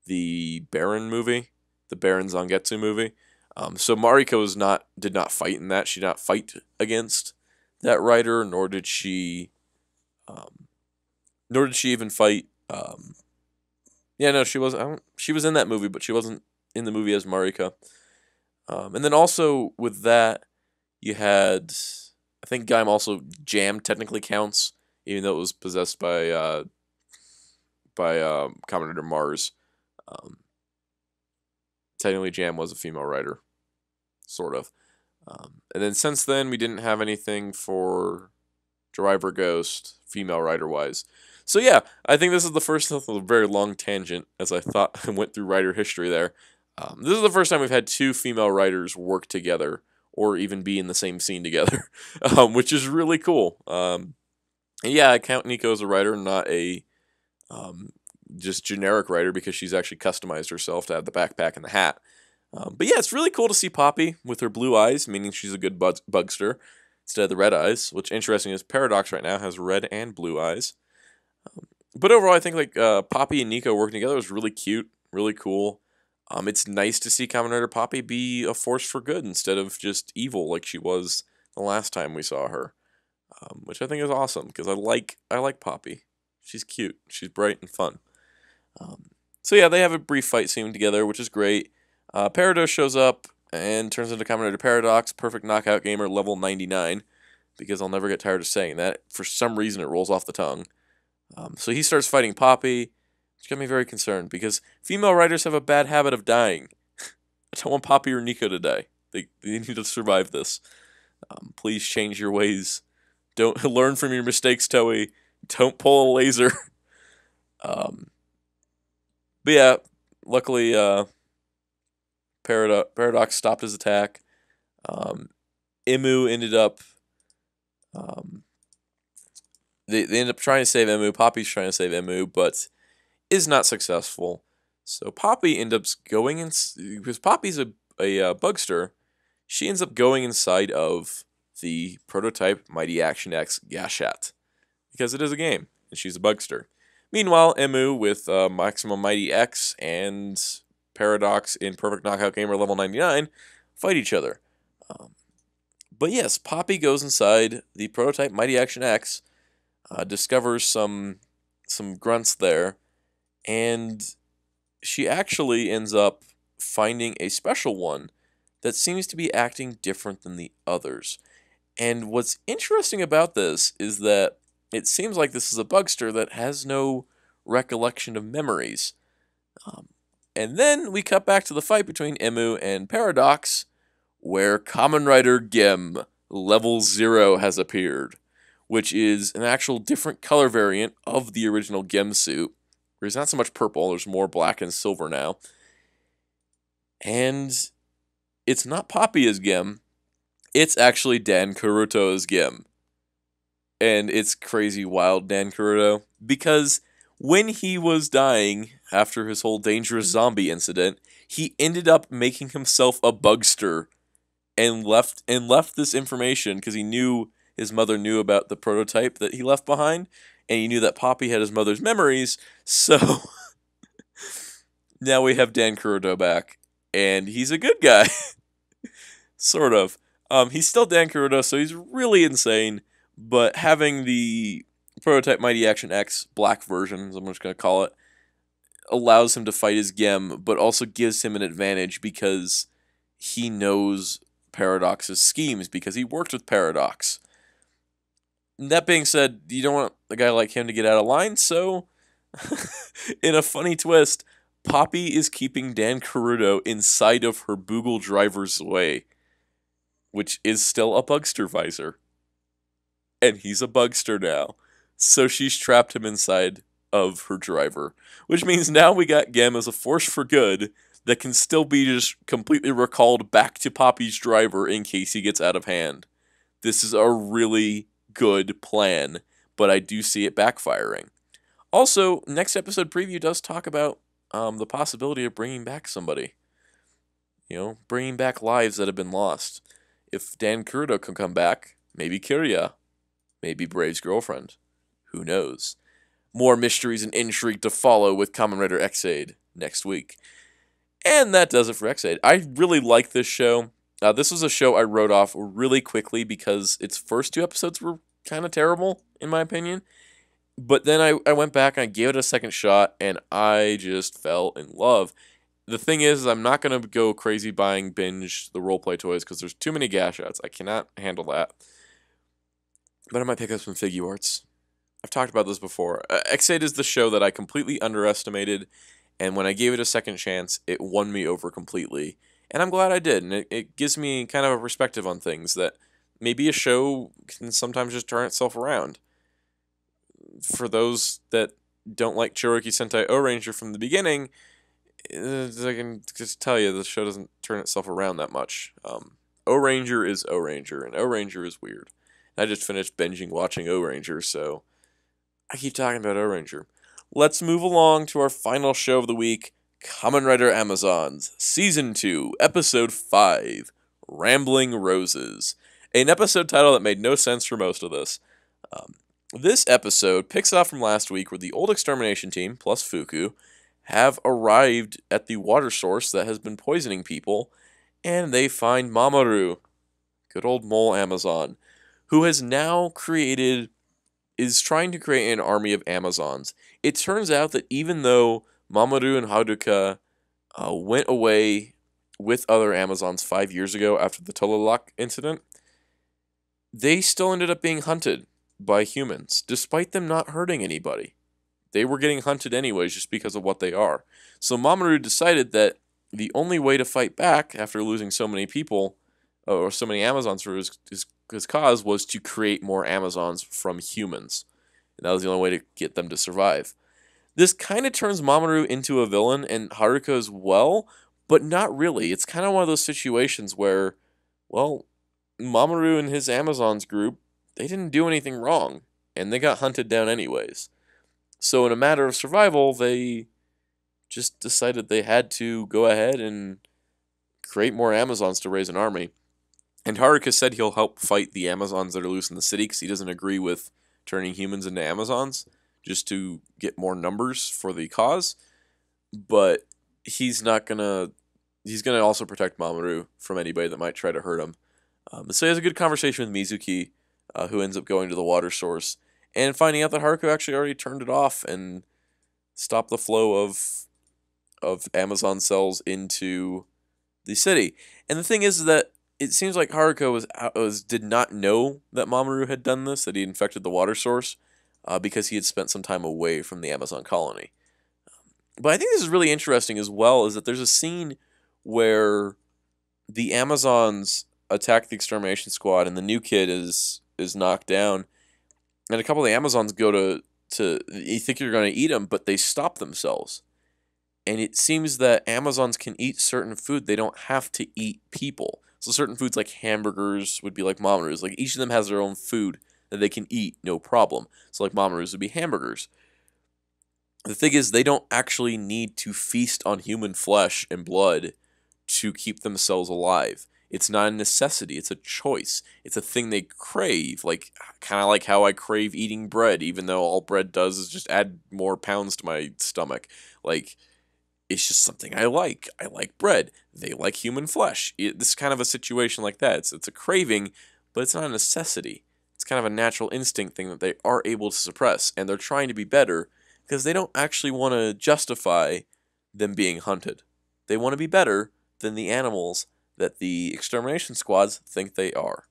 the Baron movie, the Baron Zangetsu movie. So Marika did not fight in that. She did not fight against that writer, nor did she even fight. She was. She was in that movie, but she wasn't in the movie as Marika. And then also with that, you had, I think Gaim also Jam technically counts, even though it was possessed by Kamen Rider Mars. Technically, Jam was a female writer, sort of. And then since then, we didn't have anything for Driver Ghost, female writer-wise. So yeah, I think this is the first of a very long tangent, as I thought I went through writer history there. This is the first time we've had 2 female writers work together, or even be in the same scene together, which is really cool. And yeah, I count Nico as a writer, not a just generic writer because she's actually customized herself to have the backpack and the hat. But yeah, it's really cool to see Poppy with her blue eyes, meaning she's a good bugster, instead of the red eyes, which interesting is Paradox right now has red and blue eyes. But overall, I think like Poppy and Nico working together was really cute, really cool. It's nice to see Kamen Rider Poppy be a force for good instead of just evil like she was the last time we saw her, which I think is awesome because I like Poppy. She's cute, she's bright and fun. So yeah, they have a brief fight scene together, which is great. Paradox shows up and turns into Kamen Rider Paradox, perfect knockout gamer, level 99, because I'll never get tired of saying that. For some reason, it rolls off the tongue. So he starts fighting Poppy, which got me very concerned, because female writers have a bad habit of dying. I don't want Poppy or Nico to die. They need to survive this. Please change your ways. Don't learn from your mistakes, Toei. Don't pull a laser. But yeah, luckily, Paradox stopped his attack. Imu ended up... They end up trying to save Imu. Poppy's trying to save Imu, but is not successful. So Poppy ends up going in... Because Poppy's a bugster, she ends up going inside of the prototype Mighty Action X Gashat. Because it is a game, and she's a bugster. Meanwhile, Imu with Maximum Mighty X and Paradox in Perfect Knockout Gamer level 99 fight each other. But yes, Poppy goes inside the prototype Mighty Action X, discovers some grunts there, and she actually ends up finding a special one that seems to be acting different than the others. And what's interesting about this is that it seems like this is a bugster that has no recollection of memories. And then we cut back to the fight between Imu and Paradox, where Kamen Rider Gem Level 0 has appeared, which is an actual different color variant of the original Gem suit. There's not so much purple, there's more black and silver now. And it's not Poppy as Gem, it's actually Dan Kuruto as Gem. And it's crazy wild Dan Kuruto, because when he was dying after his whole dangerous zombie incident, he ended up making himself a bugster and left this information because he knew his mother knew about the prototype that he left behind, and he knew that Poppy had his mother's memories, so now we have Dan Kuruto back, and he's a good guy. Sort of. He's still Dan Kuruto, so he's really insane, but having the prototype Mighty Action X black version, as I'm just going to call it, allows him to fight his Gem, but also gives him an advantage because he knows Paradox's schemes, because he worked with Paradox. That being said, you don't want a guy like him to get out of line, so in a funny twist, Poppy is keeping Dan Kuruto inside of her Boogle driver's way, which is still a bugster visor. And he's a bugster now. So she's trapped him inside of her driver, which means now we got Gem as a force for good that can still be just completely recalled back to Poppy's driver in case he gets out of hand. This is a really good plan, but I do see it backfiring. Also, next episode preview does talk about the possibility of bringing back somebody. You know, bringing back lives that have been lost. If Dan Kuruto can come back, maybe Kyoryuger, maybe Brave's girlfriend. Who knows? More mysteries and intrigue to follow with Kamen Rider X-Aid next week. And that does it for X-Aid. I really like this show. This was a show I wrote off really quickly because its first 2 episodes were kind of terrible, in my opinion. But then I went back and I gave it a second shot, and I just fell in love. The thing is, I'm not going to go crazy buying binge the roleplay toys because there's too many gash outs. I cannot handle that. But I might pick up some figure arts. I've talked about this before. X-Aid is the show that I completely underestimated, and when I gave it a second chance, it won me over completely. And I'm glad I did, and it gives me kind of a perspective on things that maybe a show can sometimes just turn itself around. For those that don't like Cherokee Sentai O-Ranger from the beginning, I can just tell you the show doesn't turn itself around that much. O-Ranger is O-Ranger, and O-Ranger is weird. I just finished binging watching O-Ranger, so I keep talking about O-Ranger. let's move along to our final show of the week, Kamen Rider Amazons, Season 2, Episode 5, Rambling Roses. An episode title that made no sense for most of this. This episode picks off from last week where the old extermination team, plus Fuku, have arrived at the water source that has been poisoning people, and they find Mamoru, good old mole Amazon, who has now is trying to create an army of Amazons. It turns out that even though Mamoru and Haruka went away with other Amazons 5 years ago after the Tololok incident, they still ended up being hunted by humans, despite them not hurting anybody. They were getting hunted anyways just because of what they are. So Mamoru decided that the only way to fight back after losing so many people, or so many Amazons for his cause, was to create more Amazons from humans. And that was the only way to get them to survive. This kind of turns Mamoru into a villain, and Haruka as well, but not really. It's kind of one of those situations where, well, Mamoru and his Amazons group, they didn't do anything wrong, and they got hunted down anyways. So in a matter of survival, they just decided they had to go ahead and create more Amazons to raise an army. And Haruka said he'll help fight the Amazons that are loose in the city because he doesn't agree with turning humans into Amazons just to get more numbers for the cause. But he's gonna also protect Mamoru from anybody that might try to hurt him. So he has a good conversation with Mizuki, who ends up going to the water source and finding out that Haruka actually already turned it off and stopped the flow of Amazon cells into the city. And the thing is that it seems like Haruka did not know that Mamoru had done this, that he infected the water source, because he had spent some time away from the Amazon colony. But I think this is really interesting as well, is that there's a scene where the Amazons attack the extermination squad and the new kid is knocked down, and a couple of the Amazons go to you think you're going to eat them, but they stop themselves. And it seems that Amazons can eat certain food. They don't have to eat people. So certain foods like hamburgers would be like Mamoru's. Like each of them has their own food that they can eat, no problem. So like Mamoru's would be hamburgers. The thing is, they don't actually need to feast on human flesh and blood to keep themselves alive. It's not a necessity, it's a choice. It's a thing they crave, like kind of like how I crave eating bread, even though all bread does is just add more pounds to my stomach. Like, it's just something I like. I like bread. They like human flesh. This is kind of a situation like that. It's a craving, but it's not a necessity. It's kind of a natural instinct thing that they are able to suppress, and they're trying to be better because they don't actually want to justify them being hunted. They want to be better than the animals that the extermination squads think they are.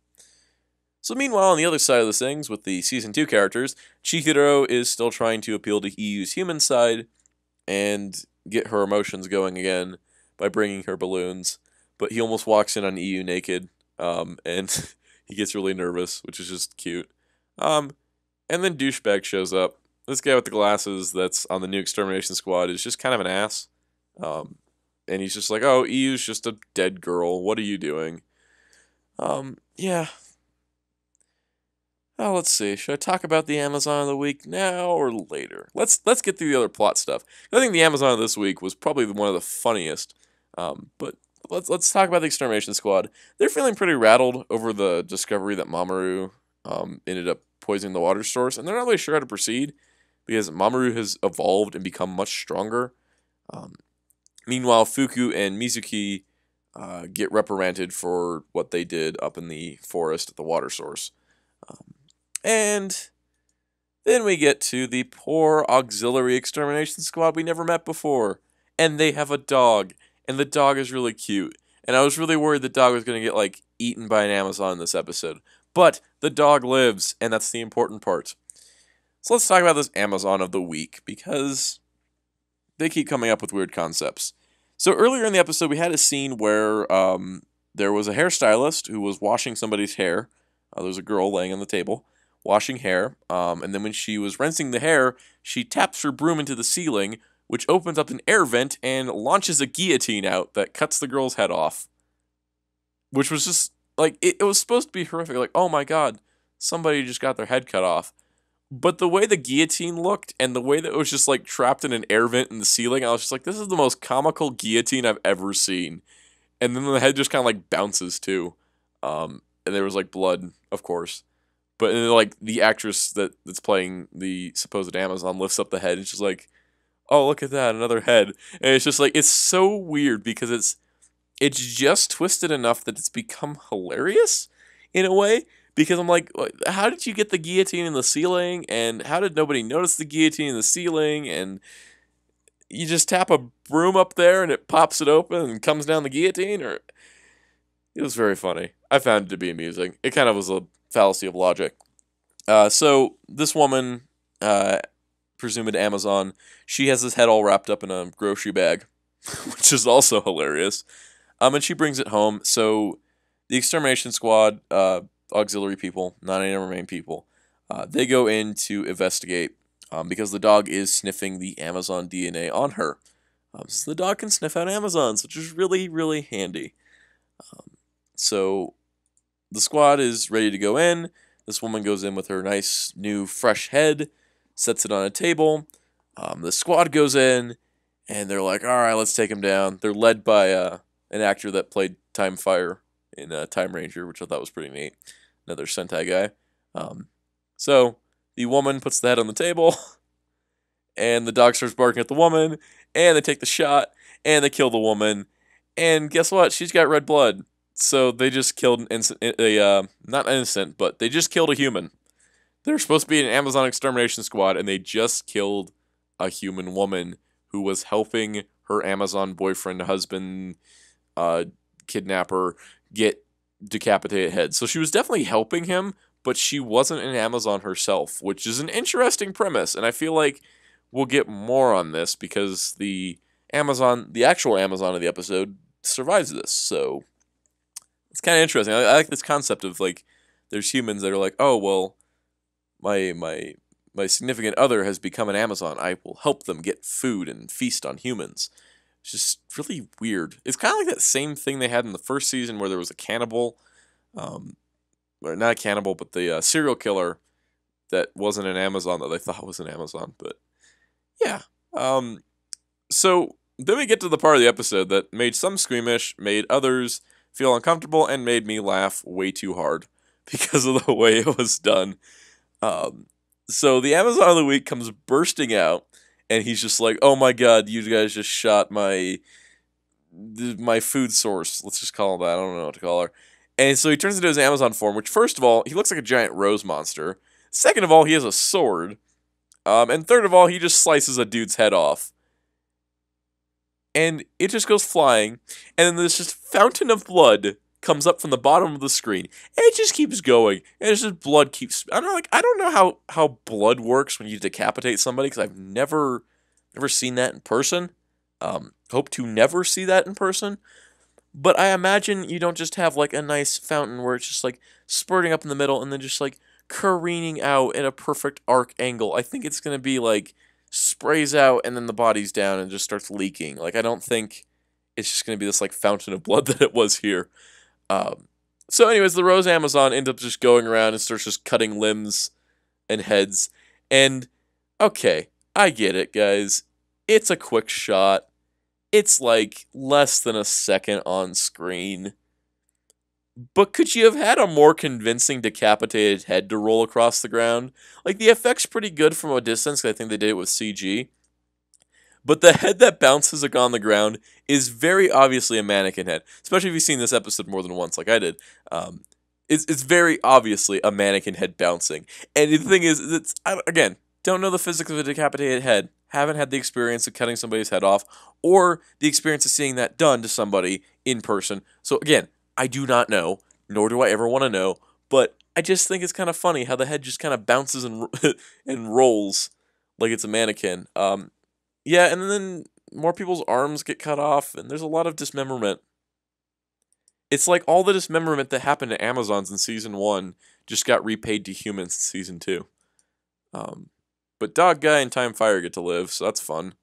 So meanwhile, on the other side of the things, with the Season 2 characters, Chihiro is still trying to appeal to EU's human side and get her emotions going again by bringing her balloons. But he almost walks in on EU naked, and he gets really nervous, which is just cute. And then Douchebag shows up. This guy with the glasses that's on the new extermination squad is just kind of an ass. And he's just like, oh, EU's just a dead girl. What are you doing? Yeah. Oh, let's see. Should I talk about the Amazon of the week now or later? Let's get through the other plot stuff. I think the Amazon of this week was probably one of the funniest. But let's talk about the extermination squad. They're feeling pretty rattled over the discovery that Mamoru ended up poisoning the water source, and they're not really sure how to proceed because Mamoru has evolved and become much stronger. Meanwhile, Fuku and Mizuki get reprimanded for what they did up in the forest at the water source. And then we get to the poor auxiliary extermination squad we never met before. And they have a dog. And the dog is really cute. And I was really worried the dog was going to get, like, eaten by an Amazon in this episode. But the dog lives, and that's the important part. So let's talk about this Amazon of the week, because they keep coming up with weird concepts. So earlier in the episode, we had a scene where there was a hairstylist who was washing somebody's hair. There was a girl laying on the table, washing hair. And then when she was rinsing the hair, she taps her broom into the ceiling, which opens up an air vent and launches a guillotine out that cuts the girl's head off. Which was just, like, it was supposed to be horrific. Like, oh my god, somebody just got their head cut off. But the way the guillotine looked and the way that it was just like trapped in an air vent in the ceiling, I was just like, this is the most comical guillotine I've ever seen. And then the head just kind of like bounces too. And there was like blood, of course. But then, like the actress that's playing the supposed Amazon lifts up the head and she's like, "Oh, look at that, another head." And it's just like it's so weird because it's just twisted enough that it's become hilarious in a way. Because I'm like, how did you get the guillotine in the ceiling? And how did nobody notice the guillotine in the ceiling? And you just tap a broom up there and it pops it open and comes down the guillotine? Or it was very funny. I found it to be amusing. It kind of was a fallacy of logic. So this woman, presumed Amazon, she has his head all wrapped up in a grocery bag, which is also hilarious. And she brings it home. So the extermination squad, auxiliary people, not any main people, they go in to investigate because the dog is sniffing the Amazon DNA on her. So the dog can sniff out Amazons, which is really, really handy. So the squad is ready to go in. This woman goes in with her nice, new, fresh head, sets it on a table. The squad goes in, and they're like, all right, let's take him down. They're led by an actor that played Time Fire in Time Ranger, which I thought was pretty neat. Another Sentai guy. So the woman puts the head on the table, and the dog starts barking at the woman, and they take the shot, and they kill the woman. And guess what? She's got red blood. So they just killed not innocent, but they just killed a human. They're supposed to be an Amazon extermination squad, and they just killed a human woman who was helping her Amazon boyfriend, husband, kidnapper get decapitated heads. So she was definitely helping him, but she wasn't an Amazon herself, which is an interesting premise, and I feel like we'll get more on this because the actual Amazon of the episode survives this, so it's kind of interesting. I like this concept of like, there's humans that are like, oh well, my significant other has become an Amazon. I will help them get food and feast on humans. It's just really weird. It's kind of like that same thing they had in the first season where there was a cannibal, or not a cannibal, but the serial killer that wasn't an Amazon that they thought was an Amazon. But yeah. So then we get to the part of the episode that made some squeamish, made others feel uncomfortable, and made me laugh way too hard because of the way it was done. So the Amazon of the Week comes bursting out, and he's just like, "Oh my God, you guys just shot my food source." Let's just call her that. I don't know what to call her. And so he turns into his Amazon form, which first of all, he looks like a giant rose monster. Second of all, he has a sword. And third of all, he just slices a dude's head off. And it just goes flying, and then this just fountain of blood comes up from the bottom of the screen, and it just keeps going, and it's just blood keeps. I don't know how blood works when you decapitate somebody because I've never seen that in person. Hope to never see that in person. But I imagine you don't just have like a nice fountain where it's just like spurting up in the middle and then just like careening out at a perfect arc angle. I think it's gonna be like sprays out and then the body's down and just starts leaking. Like I don't think it's just gonna be this like fountain of blood that it was here. So anyways, the Rose Amazon ends up just going around and starts just cutting limbs and heads. And okay, I get it, guys. It's a quick shot. It's like less than a second on screen. But could you have had a more convincing decapitated head to roll across the ground? Like, the effect's pretty good from a distance, 'cause I think they did it with CG. But the head that bounces on the ground is very obviously a mannequin head. Especially if you've seen this episode more than once, like I did. It's very obviously a mannequin head bouncing. And the thing is, again, don't know the physics of a decapitated head. Haven't had the experience of cutting somebody's head off. Or the experience of seeing that done to somebody in person. So again, I do not know, nor do I ever want to know, but I just think it's kind of funny how the head just kind of bounces and and rolls like it's a mannequin. Yeah, and then more people's arms get cut off, and there's a lot of dismemberment. It's like all the dismemberment that happened to Amazons in Season 1 just got repaid to humans in Season 2. But Dog Guy and Time Fire get to live, so that's fun.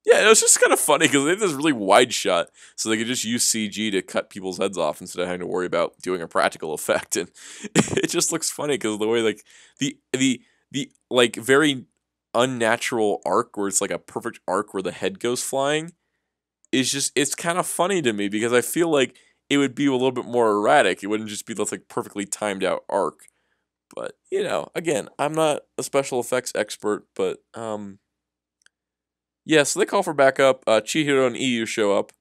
Yeah, it was just kind of funny because they had this really wide shot, so they could just use CG to cut people's heads off instead of having to worry about doing a practical effect. And it just looks funny because the way like the like very unnatural arc where it's like a perfect arc where the head goes flying is just it's kind of funny to me because I feel like it would be a little bit more erratic. It wouldn't just be this like perfectly timed out arc. But again, I'm not a special effects expert, but yeah, so they call for backup. Chihiro and Iyu show up,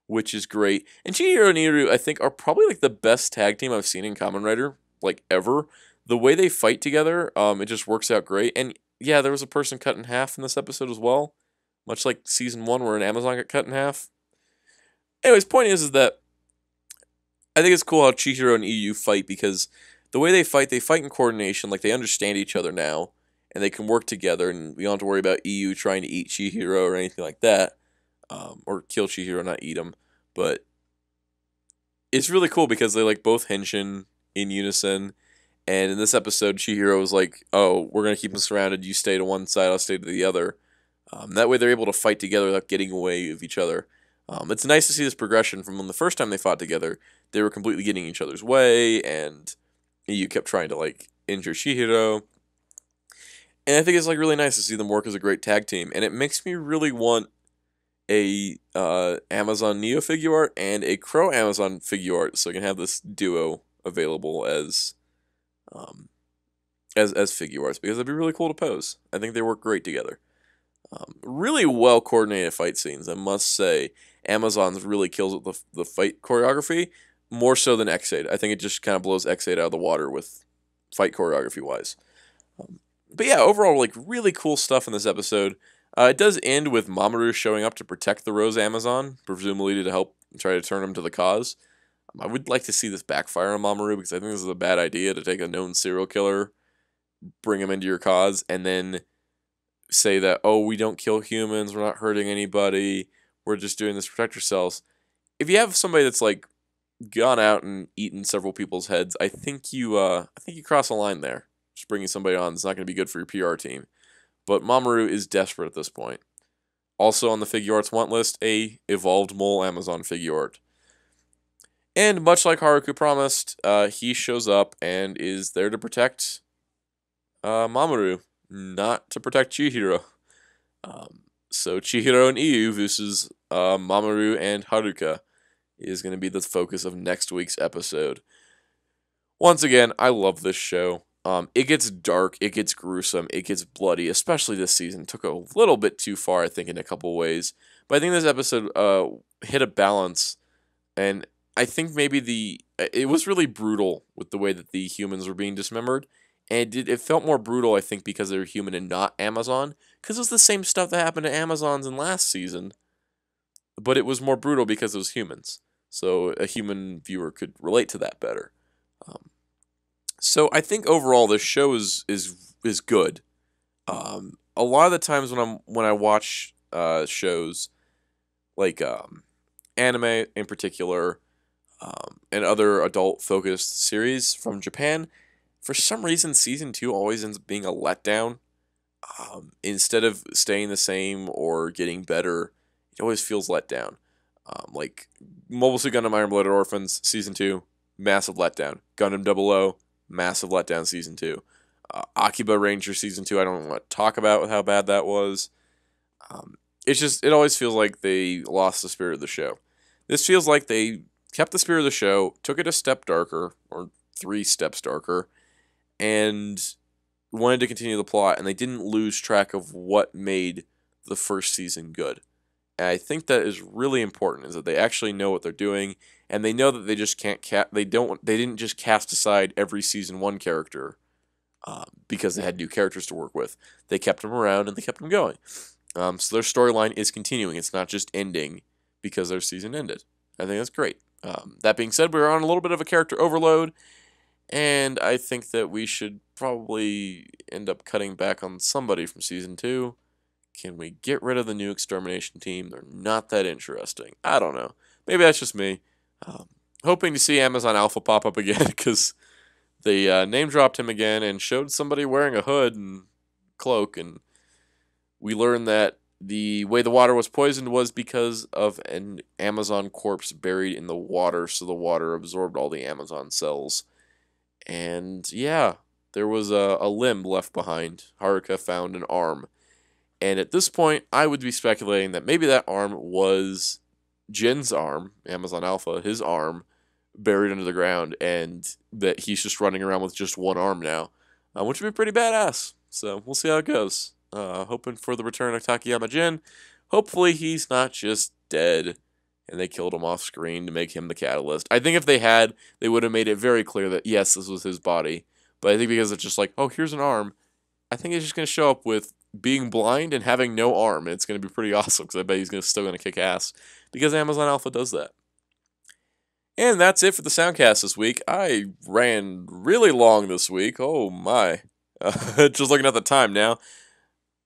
which is great. And Chihiro and Iyu, I think, are probably like the best tag team I've seen in Kamen Rider, like ever. The way they fight together, it just works out great. And yeah, there was a person cut in half in this episode as well, much like season one where an Amazon got cut in half. Anyways, point is that I think it's cool how Chihiro and Iyu fight because the way they fight in coordination, like they understand each other now and they can work together, and we don't have to worry about EU trying to eat Chihiro or anything like that, or kill Chihiro, not eat him. But it's really cool because they like both henshin in unison. And in this episode, Chihiro was like, "Oh, we're gonna keep him surrounded. You stay to one side, I'll stay to the other." That way, they're able to fight together without getting away of each other. It's nice to see this progression from when the first time they fought together, they were completely getting each other's way, and EU kept trying to like injure Chihiro. And I think it's like really nice to see them work as a great tag team, and it makes me really want a Amazon Neo figure art and a Crow Amazon figure art, so I can have this duo available um, as figure arts because it'd be really cool to pose. I think they work great together. Really well coordinated fight scenes, I must say. Amazon's really kills with the fight choreography more so than X8. I think it just kind of blows X8 out of the water with fight choreography wise. But yeah, overall, like really cool stuff in this episode. It does end with Mamoru showing up to protect the Rose Amazon, presumably to help try to turn him to the cause. I would like to see this backfire on Mamoru because I think this is a bad idea to take a known serial killer, bring him into your cause, and then say that, oh, we don't kill humans, we're not hurting anybody, we're just doing this to protect ourselves. If you have somebody that's like gone out and eaten several people's heads, I think you cross a line there. Just bringing somebody on is not going to be good for your PR team. But Mamoru is desperate at this point. Also on the figure arts want list, a evolved mole Amazon figure art. And much like Haruka promised, he shows up and is there to protect Mamoru, not to protect Chihiro. So Chihiro and Iyu versus Mamoru and Haruka is going to be the focus of next week's episode. Once again, I love this show. It gets dark, it gets gruesome, it gets bloody, especially this season. Took a little bit too far, I think, in a couple ways. But I think this episode hit a balance, and I think maybe it was really brutal with the way that the humans were being dismembered. And it felt more brutal, I think, because they were human and not Amazon. Because it was the same stuff that happened to Amazons in last season. But it was more brutal because it was humans. So a human viewer could relate to that better. So I think overall this show is good. A lot of the times when I watch shows like anime in particular, and other adult focused series from Japan, for some reason season 2 always ends up being a letdown. Instead of staying the same or getting better, it always feels let down. Like Mobile Suit Gundam Iron Blooded Orphans season 2, massive letdown. Gundam 00, massive letdown season 2. Akiba Ranger season 2, I don't want to talk about how bad that was. It always feels like they lost the spirit of the show. This feels like they kept the spirit of the show, took it a step darker, or 3 steps darker, and wanted to continue the plot, and they didn't lose track of what made the first season good. And I think that is really important, is that they actually know what they're doing, and they know that they just can't they didn't just cast aside every season 1 character because they had new characters to work with. They kept them around and they kept them going. So their storyline is continuing. It's not just ending because their season ended. I think that's great. That being said, we're on a little bit of a character overload, and I think that we should probably end up cutting back on somebody from season 2. Can we get rid of the new extermination team? They're not that interesting. I don't know. Maybe that's just me. Hoping to see Amazon Alpha pop up again because they name dropped him again and showed somebody wearing a hood and cloak, and we learned that the way the water was poisoned was because of an Amazon corpse buried in the water, so the water absorbed all the Amazon cells. And yeah, there was a limb left behind. Haruka found an arm. And at this point, I would be speculating that maybe that arm was Jin's arm, Amazon Alpha, his arm, buried under the ground, and that he's just running around with just one arm now, which would be pretty badass. So we'll see how it goes. Hoping for the return of Takayama Jin. Hopefully he's not just dead and they killed him off screen to make him the catalyst. I think if they had, they would have made it very clear that yes, this was his body. But I think because it's just like, oh, here's an arm, I think it's just going to show up with being blind and having no arm. And it's going to be pretty awesome because I bet he's still going to kick ass because Amazon Alpha does that. And that's it for the Soundcast this week. I ran really long this week. Oh my. Just looking at the time now.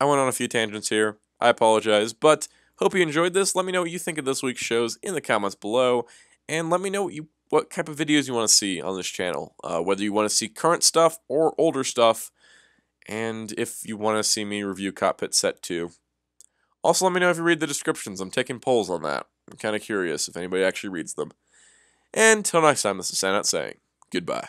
I went on a few tangents here. I apologize, but hope you enjoyed this. Let me know what you think of this week's shows in the comments below, and let me know what type of videos you want to see on this channel. Whether you want to see current stuff or older stuff, and if you want to see me review Cockpit Set 2. Also, let me know if you read the descriptions. I'm taking polls on that. I'm kind of curious if anybody actually reads them. And until next time, this is Sanat saying goodbye.